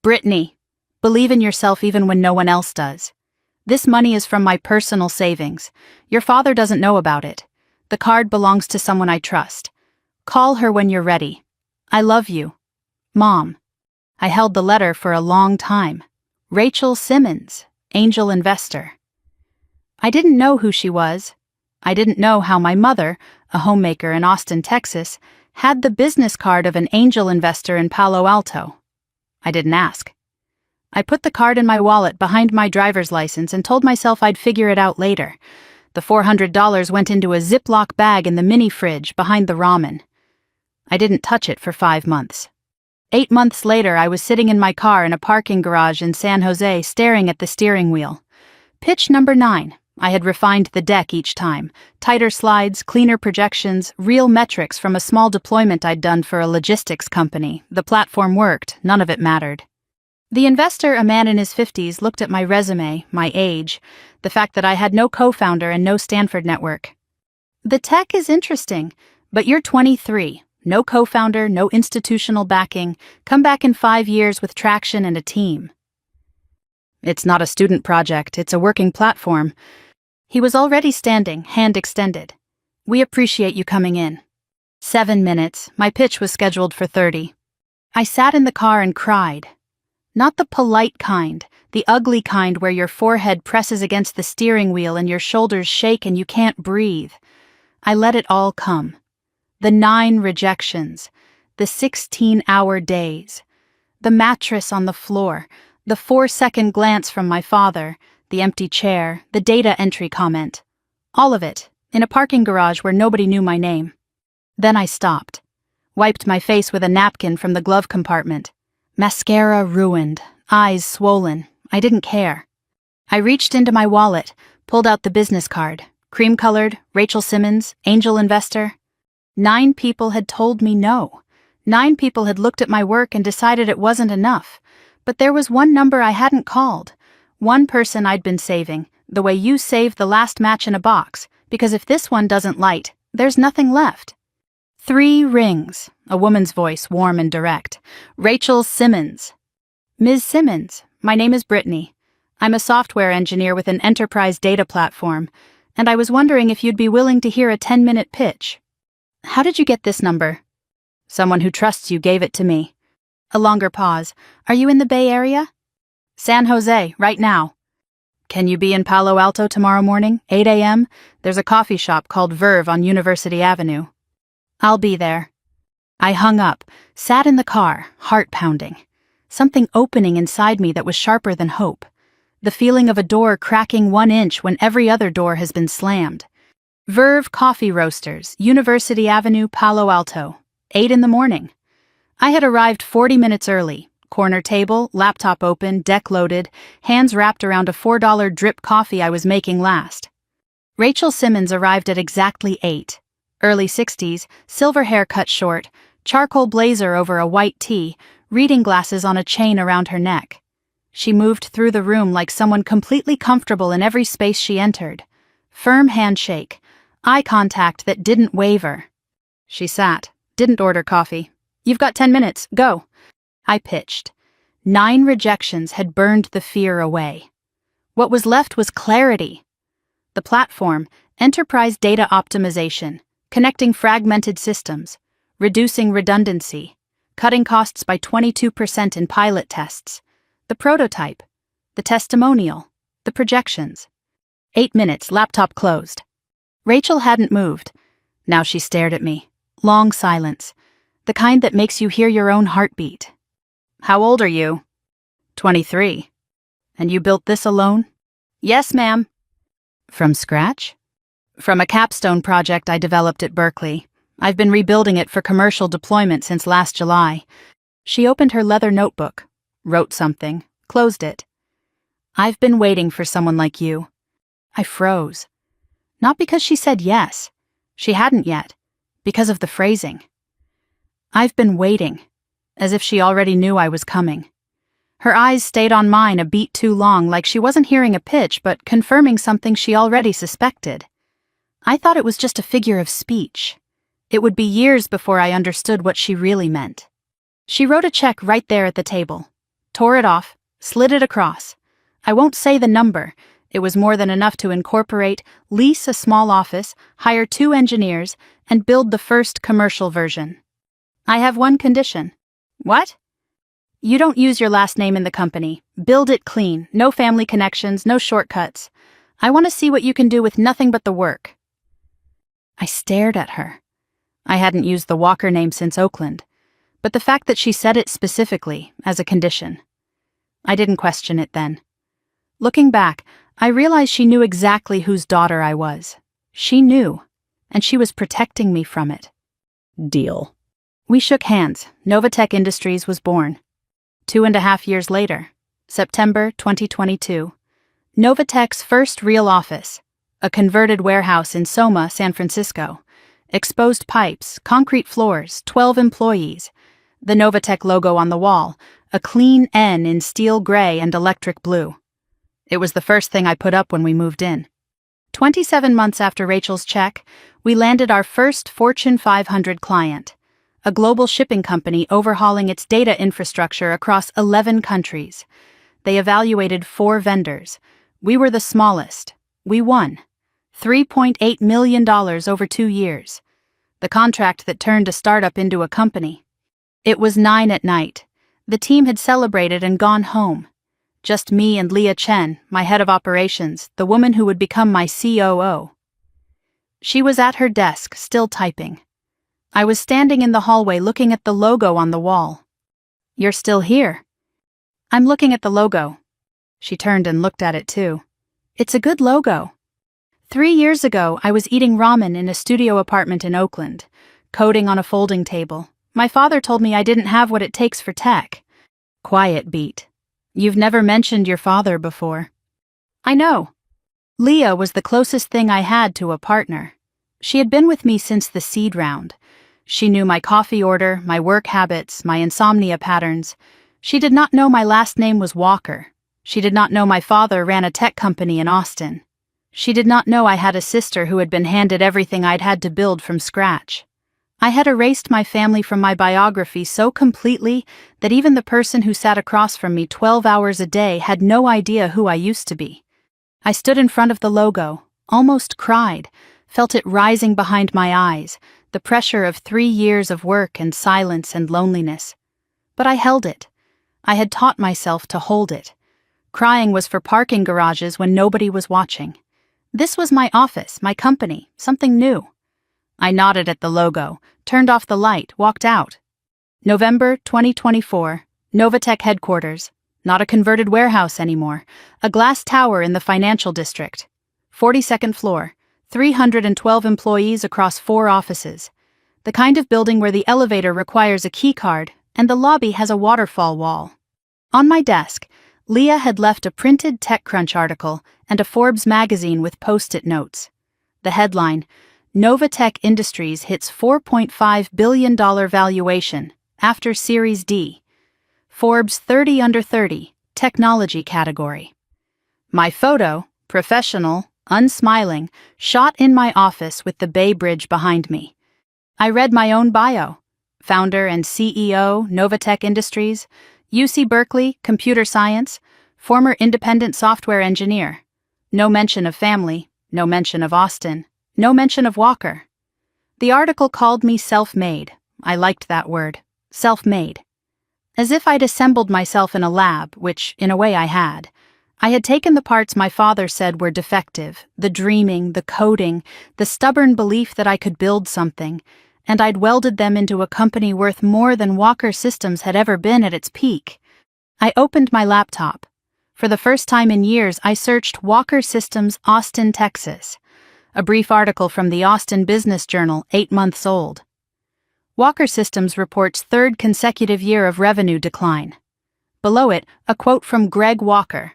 Brittany, believe in yourself even when no one else does. This money is from my personal savings. Your father doesn't know about it. The card belongs to someone I trust. Call her when you're ready. I love you. Mom. I held the letter for a long time. Rachel Simmons, angel investor. I didn't know who she was. I didn't know how my mother, a homemaker in Austin, Texas, had the business card of an angel investor in Palo Alto. I didn't ask. I put the card in my wallet behind my driver's license and told myself I'd figure it out later. The $400 went into a Ziploc bag in the mini fridge behind the ramen. I didn't touch it for 5 months. 8 months later, I was sitting in my car in a parking garage in San Jose staring at the steering wheel. Pitch number 9. I had refined the deck each time. Tighter slides, cleaner projections, real metrics from a small deployment I'd done for a logistics company. The platform worked, none of it mattered. The investor, a man in his 50s, looked at my resume, my age, the fact that I had no co-founder and no Stanford network. The tech is interesting, but you're 23. No co-founder, no institutional backing. Come back in 5 years with traction and a team. It's not a student project, it's a working platform. He was already standing, hand extended. We appreciate you coming in. 7 minutes, my pitch was scheduled for 30. I sat in the car and cried. Not the polite kind, the ugly kind where your forehead presses against the steering wheel and your shoulders shake and you can't breathe. I let it all come. The 9 rejections, the 16-hour days, the mattress on the floor, the 4-second glance from my father, the empty chair, the data entry comment. All of it, in a parking garage where nobody knew my name. Then I stopped, wiped my face with a napkin from the glove compartment. Mascara ruined, eyes swollen. I didn't care. I reached into my wallet, pulled out the business card. Cream-colored, Rachel Simmons, angel investor. 9 people had told me no. 9 people had looked at my work and decided it wasn't enough. But there was one number I hadn't called. One person I'd been saving, the way you save the last match in a box, because if this one doesn't light, there's nothing left. 3 rings, a woman's voice, warm and direct. Rachel Simmons. Ms. Simmons, my name is Brittany. I'm a software engineer with an enterprise data platform, and I was wondering if you'd be willing to hear a 10-minute pitch. How did you get this number? Someone who trusts you gave it to me. A longer pause. Are you in the Bay Area? San Jose, right now. Can you be in Palo Alto tomorrow morning, 8 a.m.? There's a coffee shop called Verve on University Avenue. I'll be there. I hung up, sat in the car, heart pounding. Something opening inside me that was sharper than hope. The feeling of a door cracking 1 inch when every other door has been slammed. Verve Coffee Roasters, University Avenue, Palo Alto. 8 in the morning. I had arrived 40 minutes early. Corner table, laptop open, deck loaded, hands wrapped around a $4 drip coffee I was making last. Rachel Simmons arrived at exactly 8. Early 60s, silver hair cut short, charcoal blazer over a white tee, reading glasses on a chain around her neck. She moved through the room like someone completely comfortable in every space she entered. Firm handshake, eye contact that didn't waver. She sat, didn't order coffee. You've got 10 minutes, go. I pitched. 9 rejections had burned the fear away. What was left was clarity. The platform, enterprise data optimization, connecting fragmented systems, reducing redundancy, cutting costs by 22% in pilot tests, the prototype, the testimonial, the projections. 8 minutes, laptop closed. Rachel hadn't moved. Now she stared at me. Long silence, the kind that makes you hear your own heartbeat. How old are you? 23. And you built this alone? Yes, ma'am. From scratch? From a capstone project I developed at Berkeley. I've been rebuilding it for commercial deployment since last July. She opened her leather notebook, wrote something, closed it. I've been waiting for someone like you. I froze. Not because she said yes. She hadn't yet. Because of the phrasing. I've been waiting, as if she already knew I was coming. Her eyes stayed on mine a beat too long, like she wasn't hearing a pitch but confirming something she already suspected. I thought it was just a figure of speech. It would be years before I understood what she really meant. She wrote a check right there at the table. tore it off, slid it across. I won't say the number. It was more than enough to incorporate, lease a small office, hire 2 engineers, and build the first commercial version. I have one condition. What? You don't use your last name in the company. Build it clean, no family connections, no shortcuts. I want to see what you can do with nothing but the work. I stared at her. I hadn't used the Walker name since Oakland, but the fact that she said it specifically, as a condition. I didn't question it then. Looking back, I realized she knew exactly whose daughter I was. She knew, and she was protecting me from it. Deal. We shook hands. Novatech Industries was born. 2.5 years later, September 2022, Novatech's first real office, a converted warehouse in Soma, San Francisco, exposed pipes, concrete floors, 12 employees, the Novatech logo on the wall, a clean N in steel gray and electric blue. It was the first thing I put up when we moved in. 27 months after Rachel's check, we landed our first Fortune 500 client, a global shipping company overhauling its data infrastructure across 11 countries. They evaluated 4 vendors. We were the smallest. We won. $3.8 million over 2 years. The contract that turned a startup into a company. It was 9 at night. The team had celebrated and gone home. Just me and Leah Chen, my head of operations, the woman who would become my COO. She was at her desk, still typing. I was standing in the hallway looking at the logo on the wall. You're still here? I'm looking at the logo. She turned and looked at it too. It's a good logo. 3 years ago, I was eating ramen in a studio apartment in Oakland, coding on a folding table. My father told me I didn't have what it takes for tech. Quiet beat. You've never mentioned your father before. I know. Leah was the closest thing I had to a partner. She had been with me since the seed round. She knew my coffee order, my work habits, my insomnia patterns. She did not know my last name was Walker. She did not know my father ran a tech company in Austin. She did not know I had a sister who had been handed everything I'd had to build from scratch. I had erased my family from my biography so completely that even the person who sat across from me 12 hours a day had no idea who I used to be. I stood in front of the logo, almost cried, felt it rising behind my eyes, the pressure of 3 years of work and silence and loneliness. But I held it. I had taught myself to hold it. Crying was for parking garages when nobody was watching. This was my office, my company, something new. I nodded at the logo, turned off the light, walked out. November 2024, Novatech headquarters. Not a converted warehouse anymore. A glass tower in the financial district. 42nd floor. 312 employees across 4 offices. The kind of building where the elevator requires a key card and the lobby has a waterfall wall. On my desk, Leah had left a printed TechCrunch article and a Forbes magazine with post-it notes. The headline, Novatech Industries hits $4.5 billion valuation after Series D. Forbes 30 under 30, technology category. My photo, professional, unsmiling, shot in my office with the Bay Bridge behind me. I read my own bio. Founder and CEO, Novatech Industries, UC Berkeley, computer science, former independent software engineer. No mention of family, no mention of Austin, no mention of Walker. The article called me self-made. I liked that word, self-made. As if I'd assembled myself in a lab, which, in a way, I had. I had taken the parts my father said were defective, the dreaming, the coding, the stubborn belief that I could build something, and I'd welded them into a company worth more than Walker Systems had ever been at its peak. I opened my laptop. For the first time in years, I searched Walker Systems, Austin, Texas. A brief article from the Austin Business Journal, 8 months old. Walker Systems reports 3rd consecutive year of revenue decline. Below it, a quote from Greg Walker.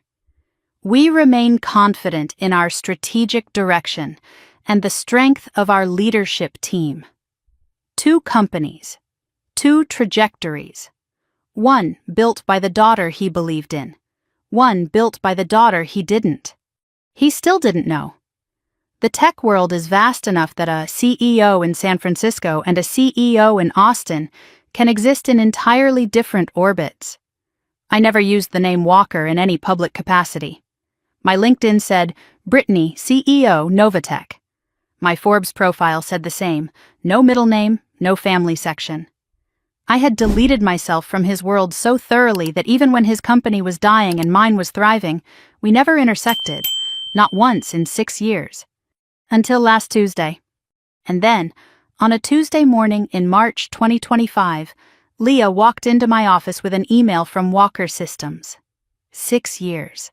We remain confident in our strategic direction and the strength of our leadership team. 2 companies, 2 trajectories. 1 built by the daughter he believed in. 1 built by the daughter he didn't. He still didn't know. The tech world is vast enough that a CEO in San Francisco and a CEO in Austin can exist in entirely different orbits. I never used the name Walker in any public capacity. My LinkedIn said, Brittany, CEO, Novatech. My Forbes profile said the same, no middle name, no family section. I had deleted myself from his world so thoroughly that even when his company was dying and mine was thriving, we never intersected, not once in 6 years. Until last Tuesday. And then, on a Tuesday morning in March 2025, Leah walked into my office with an email from Walker Systems. 6 years.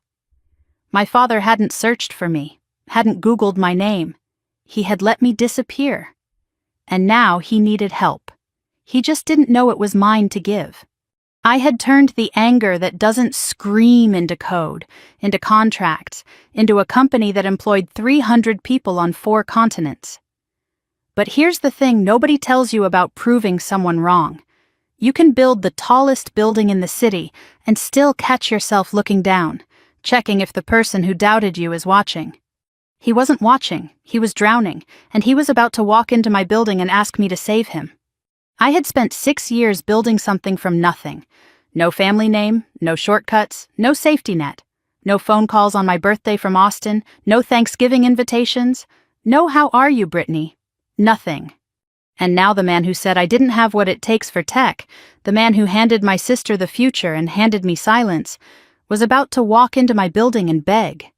My father hadn't searched for me, hadn't Googled my name. He had let me disappear. And now he needed help. He just didn't know it was mine to give. I had turned the anger that doesn't scream into code, into contracts, into a company that employed 300 people on 4 continents. But here's the thing nobody tells you about proving someone wrong. You can build the tallest building in the city and still catch yourself looking down, checking if the person who doubted you is watching. He wasn't watching, he was drowning, and he was about to walk into my building and ask me to save him. I had spent 6 years building something from nothing. No family name, no shortcuts, no safety net, no phone calls on my birthday from Austin, no Thanksgiving invitations, no how are you, Brittany? Nothing. And now the man who said I didn't have what it takes for tech, the man who handed my sister the future and handed me silence, was about to walk into my building and beg.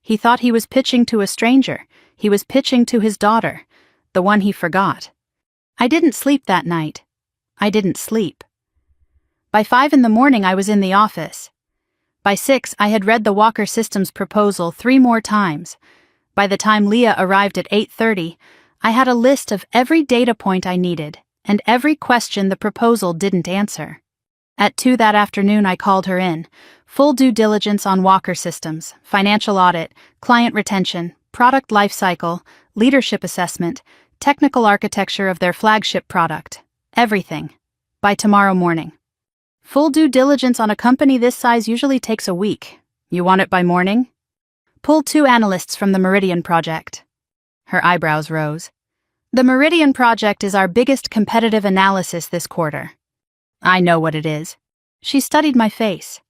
He thought he was pitching to a stranger. He was pitching to his daughter, the one he forgot. I didn't sleep that night. I didn't sleep. By 5 in the morning I was in the office. By 6 I had read the Walker Systems proposal 3 more times. By the time Leah arrived at 8:30, I had a list of every data point I needed, and every question the proposal didn't answer. At 2 that afternoon I called her in. Full due diligence on Walker Systems, financial audit, client retention, product lifecycle, leadership assessment, technical architecture of their flagship product. Everything. By tomorrow morning. Full due diligence on a company this size usually takes a week. You want it by morning? Pull 2 analysts from the Meridian Project. Her eyebrows rose. The Meridian Project is our biggest competitive analysis this quarter. I know what it is. She studied my face.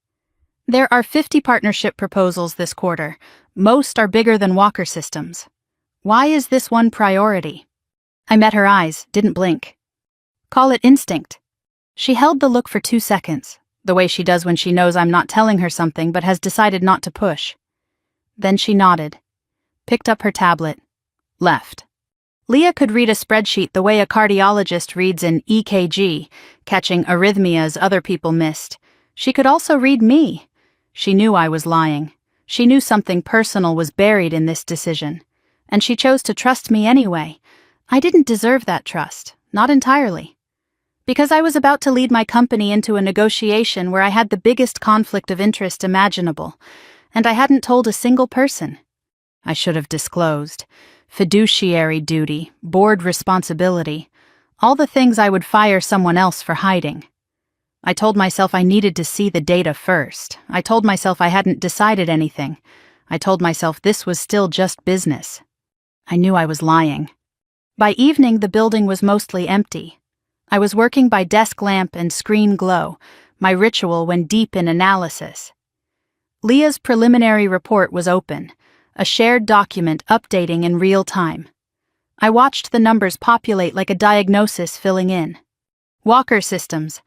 There are 50 partnership proposals this quarter. Most are bigger than Walker Systems. Why is this one priority? I met her eyes, didn't blink. Call it instinct. She held the look for 2 seconds, the way she does when she knows I'm not telling her something but has decided not to push. Then she nodded, picked up her tablet, left. Leah could read a spreadsheet the way a cardiologist reads an EKG, catching arrhythmias other people missed. She could also read me. She knew I was lying. She knew something personal was buried in this decision. And she chose to trust me anyway. I didn't deserve that trust, not entirely. Because I was about to lead my company into a negotiation where I had the biggest conflict of interest imaginable, and I hadn't told a single person. I should have disclosed. Fiduciary duty, board responsibility, all the things I would fire someone else for hiding. I told myself I needed to see the data first. I told myself I hadn't decided anything. I told myself this was still just business. I knew I was lying. By evening, the building was mostly empty. I was working by desk lamp and screen glow, my ritual when deep in analysis. Leah's preliminary report was open, a shared document updating in real time. I watched the numbers populate like a diagnosis filling in. Walker Systems.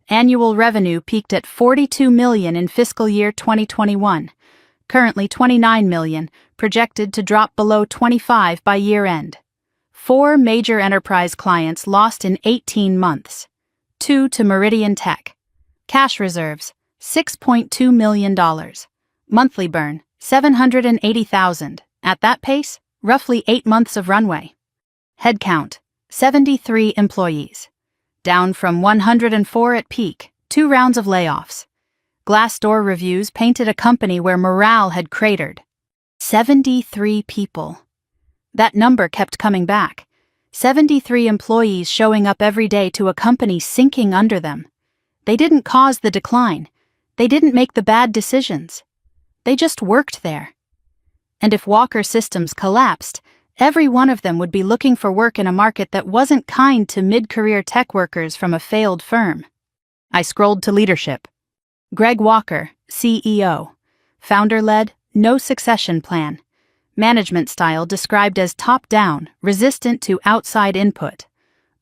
Annual revenue peaked at $42 million in fiscal year 2021, currently $29 million, projected to drop below $25 by year-end. 4 major enterprise clients lost in 18 months. 2 to Meridian Tech. Cash reserves, $6.2 million. Monthly burn, $780,000. At that pace, roughly 8 months of runway. Headcount, 73 employees. Down from 104 at peak, 2 rounds of layoffs. Glassdoor reviews painted a company where morale had cratered. 73 people. That number kept coming back. 73 employees showing up every day to a company sinking under them. They didn't cause the decline. They didn't make the bad decisions. They just worked there. And if Walker Systems collapsed, every one of them would be looking for work in a market that wasn't kind to mid-career tech workers from a failed firm. I scrolled to leadership. Greg Walker, CEO. Founder-led, no succession plan. Management style described as top-down, resistant to outside input.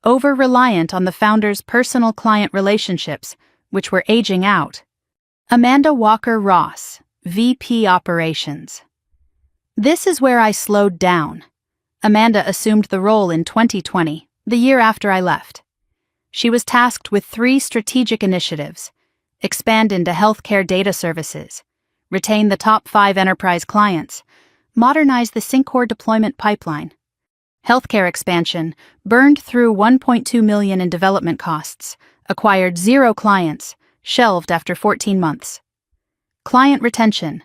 Over-reliant on the founder's personal client relationships, which were aging out. Amanda Walker Ross, VP Operations. This is where I slowed down. Amanda assumed the role in 2020, the year after I left. She was tasked with 3 strategic initiatives: expand into healthcare data services, retain the top 5 enterprise clients, modernize the Syncor deployment pipeline. Healthcare expansion burned through $1.2 million in development costs, acquired 0 clients, shelved after 14 months. Client retention.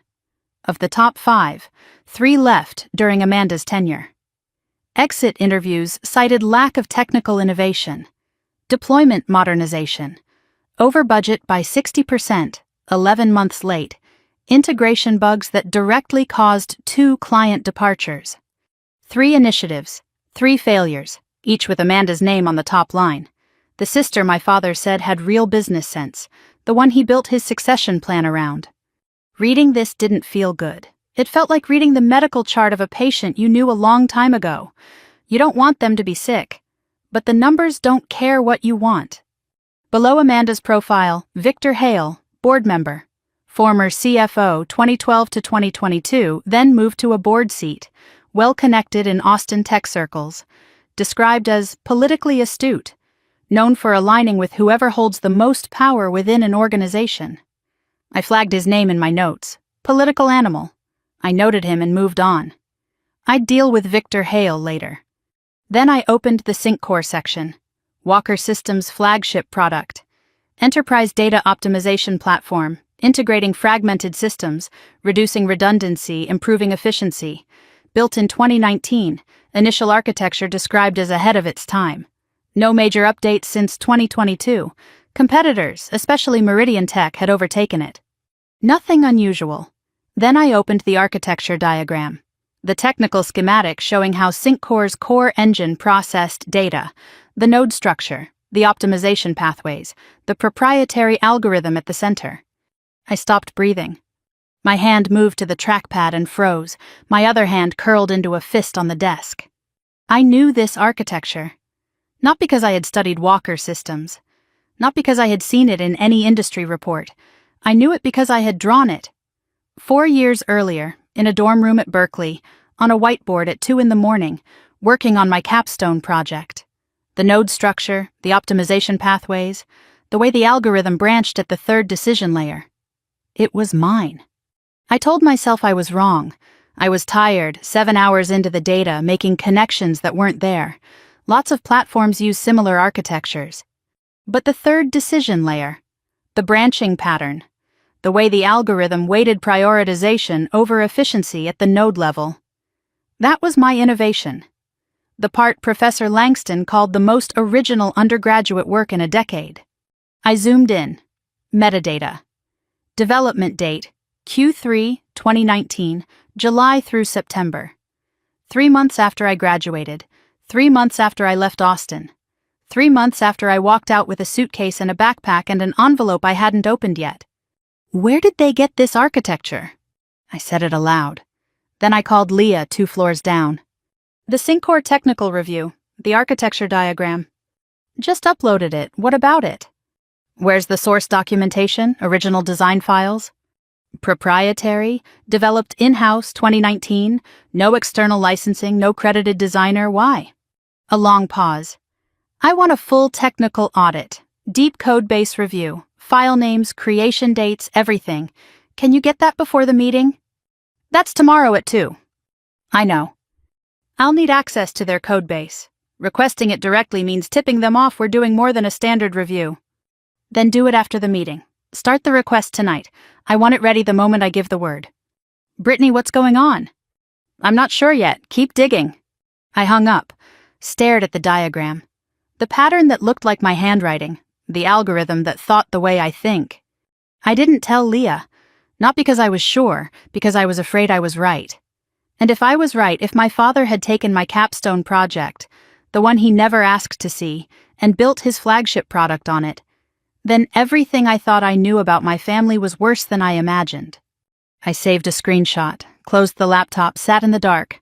Of the top 5, 3 left during Amanda's tenure. Exit interviews cited lack of technical innovation. Deployment modernization. Over budget by 60%, 11 months late. Integration bugs that directly caused 2 client departures. 3 initiatives, 3 failures, each with Amanda's name on the top line. The sister my father said had real business sense, the one he built his succession plan around. Reading this didn't feel good. It felt like reading the medical chart of a patient you knew a long time ago. You don't want them to be sick, but the numbers don't care what you want. Below Amanda's profile, Victor Hale, board member. Former CFO 2012 to 2022, then moved to a board seat, well-connected in Austin tech circles. Described as politically astute, known for aligning with whoever holds the most power within an organization. I flagged his name in my notes. Political animal. I noted him and moved on. I'd deal with Victor Hale later. Then I opened the Syncor section. Walker Systems' flagship product. Enterprise data optimization platform, integrating fragmented systems, reducing redundancy, improving efficiency. Built in 2019, initial architecture described as ahead of its time. No major updates since 2022. Competitors, especially Meridian Tech, had overtaken it. Nothing unusual. Then I opened the architecture diagram. The technical schematic showing how Syncor's core engine processed data, the node structure, the optimization pathways, the proprietary algorithm at the center. I stopped breathing. My hand moved to the trackpad and froze, my other hand curled into a fist on the desk. I knew this architecture. Not because I had studied Walker Systems. Not because I had seen it in any industry report. I knew it because I had drawn it. 4 years earlier, in a dorm room at Berkeley, on a whiteboard at 2 a.m, working on my capstone project. The node structure, the optimization pathways, the way the algorithm branched at the 3rd decision layer. It was mine. I told myself I was wrong. I was tired, 7 hours into the data, making connections that weren't there. Lots of platforms use similar architectures. But the 3rd decision layer, the branching pattern, the way the algorithm weighted prioritization over efficiency at the node level. That was my innovation. The part Professor Langston called the most original undergraduate work in a decade. I zoomed in. Metadata. Development date, Q3 2019, July through September. 3 months after I graduated. 3 months after I left Austin. 3 months after I walked out with a suitcase and a backpack and an envelope I hadn't opened yet. Where did they get this architecture? I said it aloud. Then I called Leah 2 floors down. The Syncor technical review, the architecture diagram. Just uploaded it. What about it? Where's the source documentation, original design files? Proprietary, developed in-house 2019, no external licensing, no credited designer. Why? A long pause. I want a full technical audit, deep code base review, file names, creation dates, everything. Can you get that before the meeting? That's tomorrow at 2. I know. I'll need access to their code base. Requesting it directly means tipping them off we're doing more than a standard review. Then do it after the meeting. Start the request tonight. I want it ready the moment I give the word. Brittany, what's going on? I'm not sure yet. Keep digging. I hung up, stared at the diagram. The pattern that looked like my handwriting, the algorithm that thought the way I think. I didn't tell Leah, not because I was sure, because I was afraid I was right. And if I was right, if my father had taken my capstone project, the one he never asked to see, and built his flagship product on it, Then everything I thought I knew about my family was worse than I imagined. I saved a screenshot, closed the laptop, sat in the dark.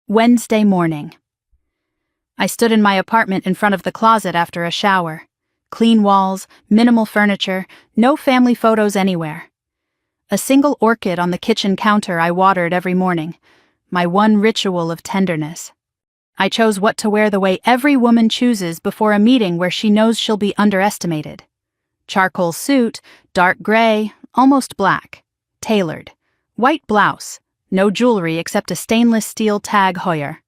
Wednesday morning. I stood in my apartment in front of the closet after a shower. Clean walls, minimal furniture, no family photos anywhere. A single orchid on the kitchen counter I watered every morning, my one ritual of tenderness. I chose what to wear the way every woman chooses before a meeting where she knows she'll be underestimated. Charcoal suit, dark gray, almost black. Tailored. White blouse. No jewelry except a stainless steel Tag Heuer.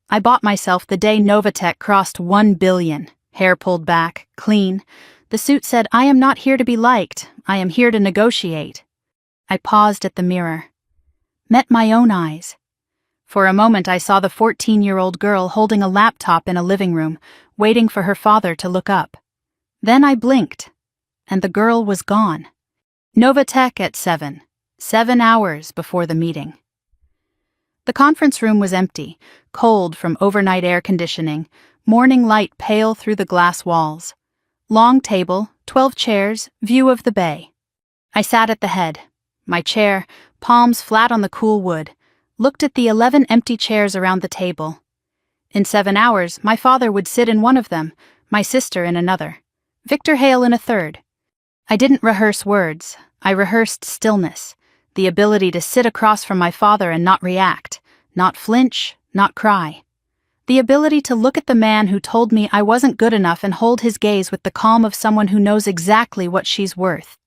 I bought myself the day Novatech crossed 1 billion. Hair pulled back, clean. The suit said, "I am not here to be liked. I am here to negotiate." I paused at the mirror. Met my own eyes. For a moment I saw the 14-year-old girl holding a laptop in a living room, waiting for her father to look up. Then I blinked, and the girl was gone. Novatech at 7. 7 hours before the meeting. The conference room was empty, cold from overnight air conditioning, morning light pale through the glass walls. Long table, 12 chairs, view of the bay. I sat at the head, my chair, palms flat on the cool wood, looked at the 11 empty chairs around the table. In 7 hours, my father would sit in one of them, my sister in another, Victor Hale in a third. I didn't rehearse words, I rehearsed stillness, the ability to sit across from my father and not react, not flinch, not cry. The ability to look at the man who told me I wasn't good enough and hold his gaze with the calm of someone who knows exactly what she's worth.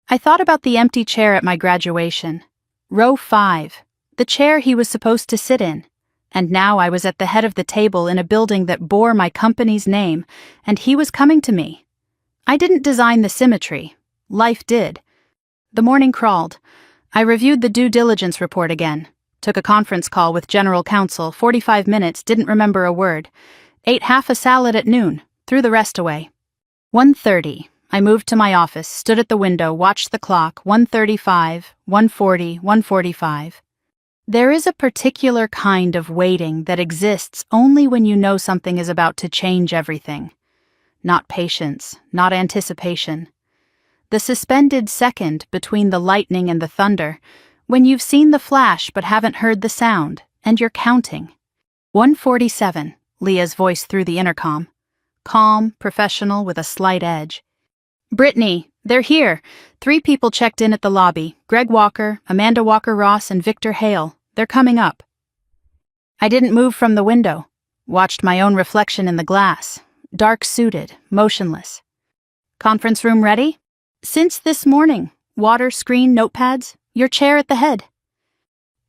I thought about the empty chair at my graduation. Row 5, the chair he was supposed to sit in. And now I was at the head of the table in a building that bore my company's name, and he was coming to me. I didn't design the symmetry. Life did. The morning crawled. I reviewed the due diligence report again. Took a conference call with general counsel, 45 minutes, didn't remember a word. Ate half a salad at noon, threw the rest away. 1:30. I moved to my office, stood at the window, watched the clock, 1:35, 1:40, 1:45. There is a particular kind of waiting that exists only when you know something is about to change everything. Not patience, not anticipation. The suspended second between the lightning and the thunder, when you've seen the flash but haven't heard the sound, and you're counting. 1:47, Leah's voice through the intercom. Calm, professional, with a slight edge. "Brittany, they're here. 3 people checked in at the lobby. Greg Walker, Amanda Walker-Ross, and Victor Hale. They're coming up." I didn't move from the window. Watched my own reflection in the glass. Dark-suited, motionless. "Conference room ready?" "Since this morning. Water, screen, notepads. Your chair at the head."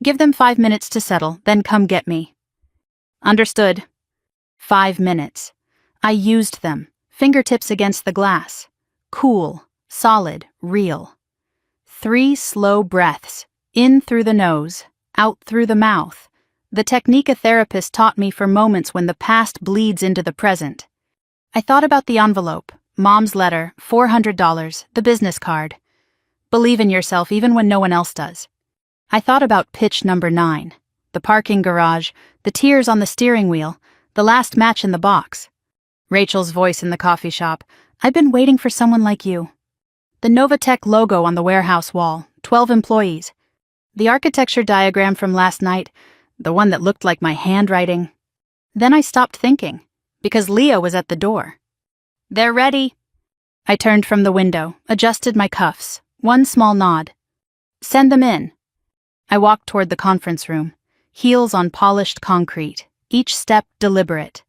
"Give them 5 minutes to settle, then come get me." "Understood." 5 minutes. I used them, fingertips against the glass. Cool, solid, real. 3 slow breaths, in through the nose, out through the mouth. The technique a therapist taught me for moments when the past bleeds into the present. I thought about the envelope, Mom's letter, $400, the business card. Believe in yourself even when no one else does. I thought about pitch number 9, the parking garage, the tears on the steering wheel, the last match in the box. Rachel's voice in the coffee shop, "I've been waiting for someone like you." The Novatech logo on the warehouse wall, 12 employees. The architecture diagram from last night, the one that looked like my handwriting. Then I stopped thinking, because Leah was at the door. "They're ready." I turned from the window, adjusted my cuffs, one small nod. "Send them in." I walked toward the conference room, heels on polished concrete, each step deliberate.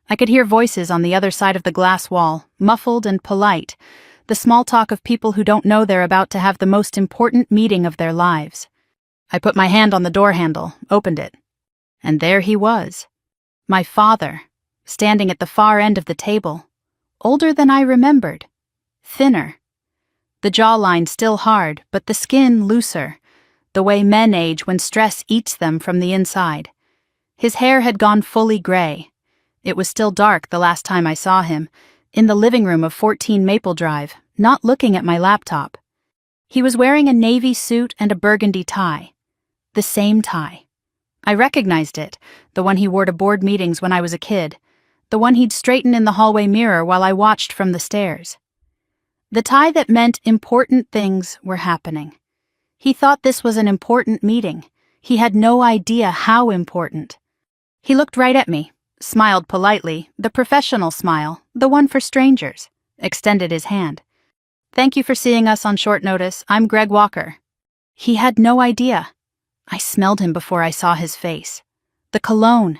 I could hear voices on the other side of the glass wall, muffled and polite, the small talk of people who don't know they're about to have the most important meeting of their lives. I put my hand on the door handle, opened it. And there he was. My father, standing at the far end of the table. Older than I remembered. Thinner. The jawline still hard, but the skin looser. The way men age when stress eats them from the inside. His hair had gone fully gray. It was still dark the last time I saw him, in the living room of 14 Maple Drive, not looking at my laptop. He was wearing a navy suit and a burgundy tie. The same tie. I recognized it, the one he wore to board meetings when I was a kid, the one he'd straighten in the hallway mirror while I watched from the stairs. The tie that meant important things were happening. He thought this was an important meeting. He had no idea how important. He looked right at me, smiled politely, the professional smile, the one for strangers, extended his hand. "Thank you for seeing us on short notice. I'm Greg Walker." He had no idea. I smelled him before I saw his face. The cologne.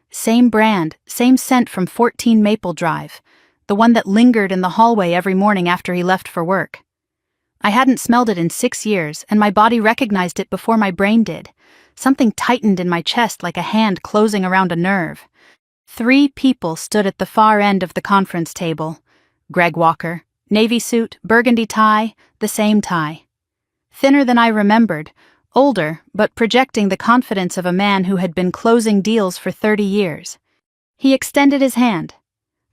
Same brand, same scent from 14 Maple Drive, the one that lingered in the hallway every morning after he left for work. I hadn't smelled it in 6 years, and my body recognized it before my brain did. Something tightened in my chest like a hand closing around a nerve. 3 people stood at the far end of the conference table. Greg Walker, navy suit, burgundy tie, the same tie. Thinner than I remembered, older, but projecting the confidence of a man who had been closing deals for 30 years. He extended his hand.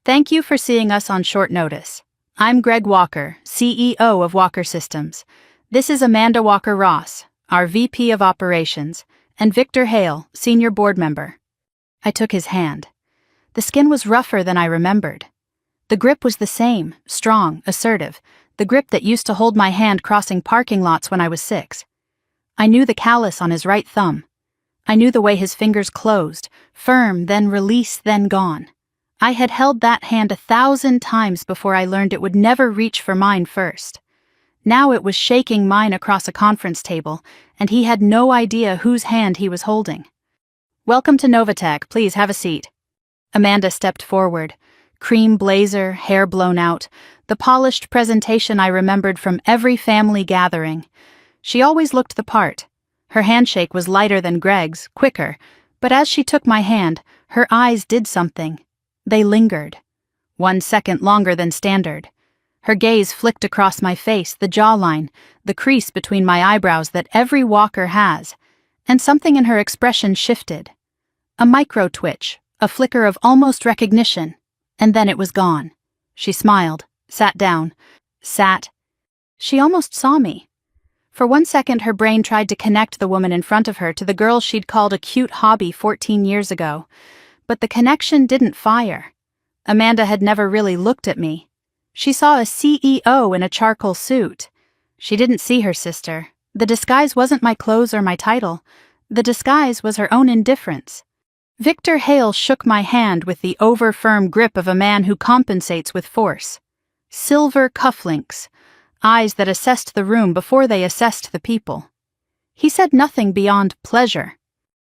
"Thank you for seeing us on short notice. I'm Greg Walker, CEO of Walker Systems. This is Amanda Walker-Ross, our VP of Operations, and Victor Hale, Senior Board Member." I took his hand. The skin was rougher than I remembered. The grip was the same, strong, assertive, the grip that used to hold my hand crossing parking lots when I was 6. I knew the callus on his right thumb. I knew the way his fingers closed, firm, then release, then gone. I had held that hand 1,000 times before I learned it would never reach for mine first. Now it was shaking mine across a conference table, and he had no idea whose hand he was holding. "Welcome to Novatech, please have a seat." Amanda stepped forward. Cream blazer, hair blown out, the polished presentation I remembered from every family gathering. She always looked the part. Her handshake was lighter than Greg's, quicker, but as she took my hand, her eyes did something. They lingered. 1 second longer than standard. Her gaze flicked across my face, the jawline, the crease between my eyebrows that every walker has, and something in her expression shifted. A micro twitch, a flicker of almost recognition, and then it was gone. She smiled, sat down, sat. She almost saw me. For 1 second her brain tried to connect the woman in front of her to the girl she'd called a cute hobby 14 years ago. But the connection didn't fire. Amanda had never really looked at me. She saw a CEO in a charcoal suit. She didn't see her sister. The disguise wasn't my clothes or my title. The disguise was her own indifference. Victor Hale shook my hand with the over-firm grip of a man who compensates with force. Silver cufflinks, eyes that assessed the room before they assessed the people. He said nothing beyond pleasure.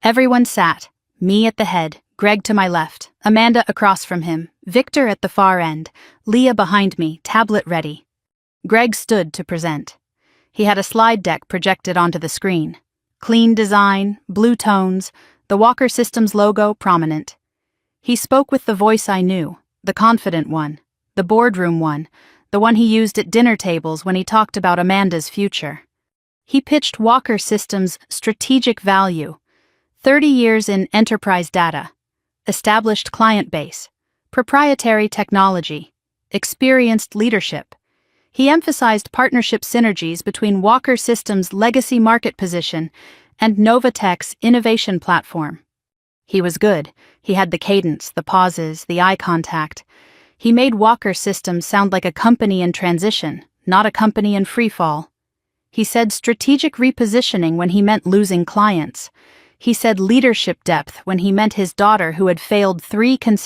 Everyone sat, me at the head, Greg to my left, Amanda across from him, Victor at the far end, Leah behind me, tablet ready. Greg stood to present. He had a slide deck projected onto the screen. Clean design, blue tones, the Walker Systems logo prominent. He spoke with the voice I knew, the confident one, the boardroom one, the one he used at dinner tables when he talked about Amanda's future. He pitched Walker Systems' strategic value, 30 years in enterprise data, established client base, proprietary technology, experienced leadership. He emphasized partnership synergies between Walker Systems' legacy market position and Novatech's innovation platform. He was good. He had the cadence, the pauses, the eye contact. He made Walker Systems sound like a company in transition, not a company in freefall. He said strategic repositioning when he meant losing clients. He said leadership depth when he meant his daughter who had failed 3 consecutive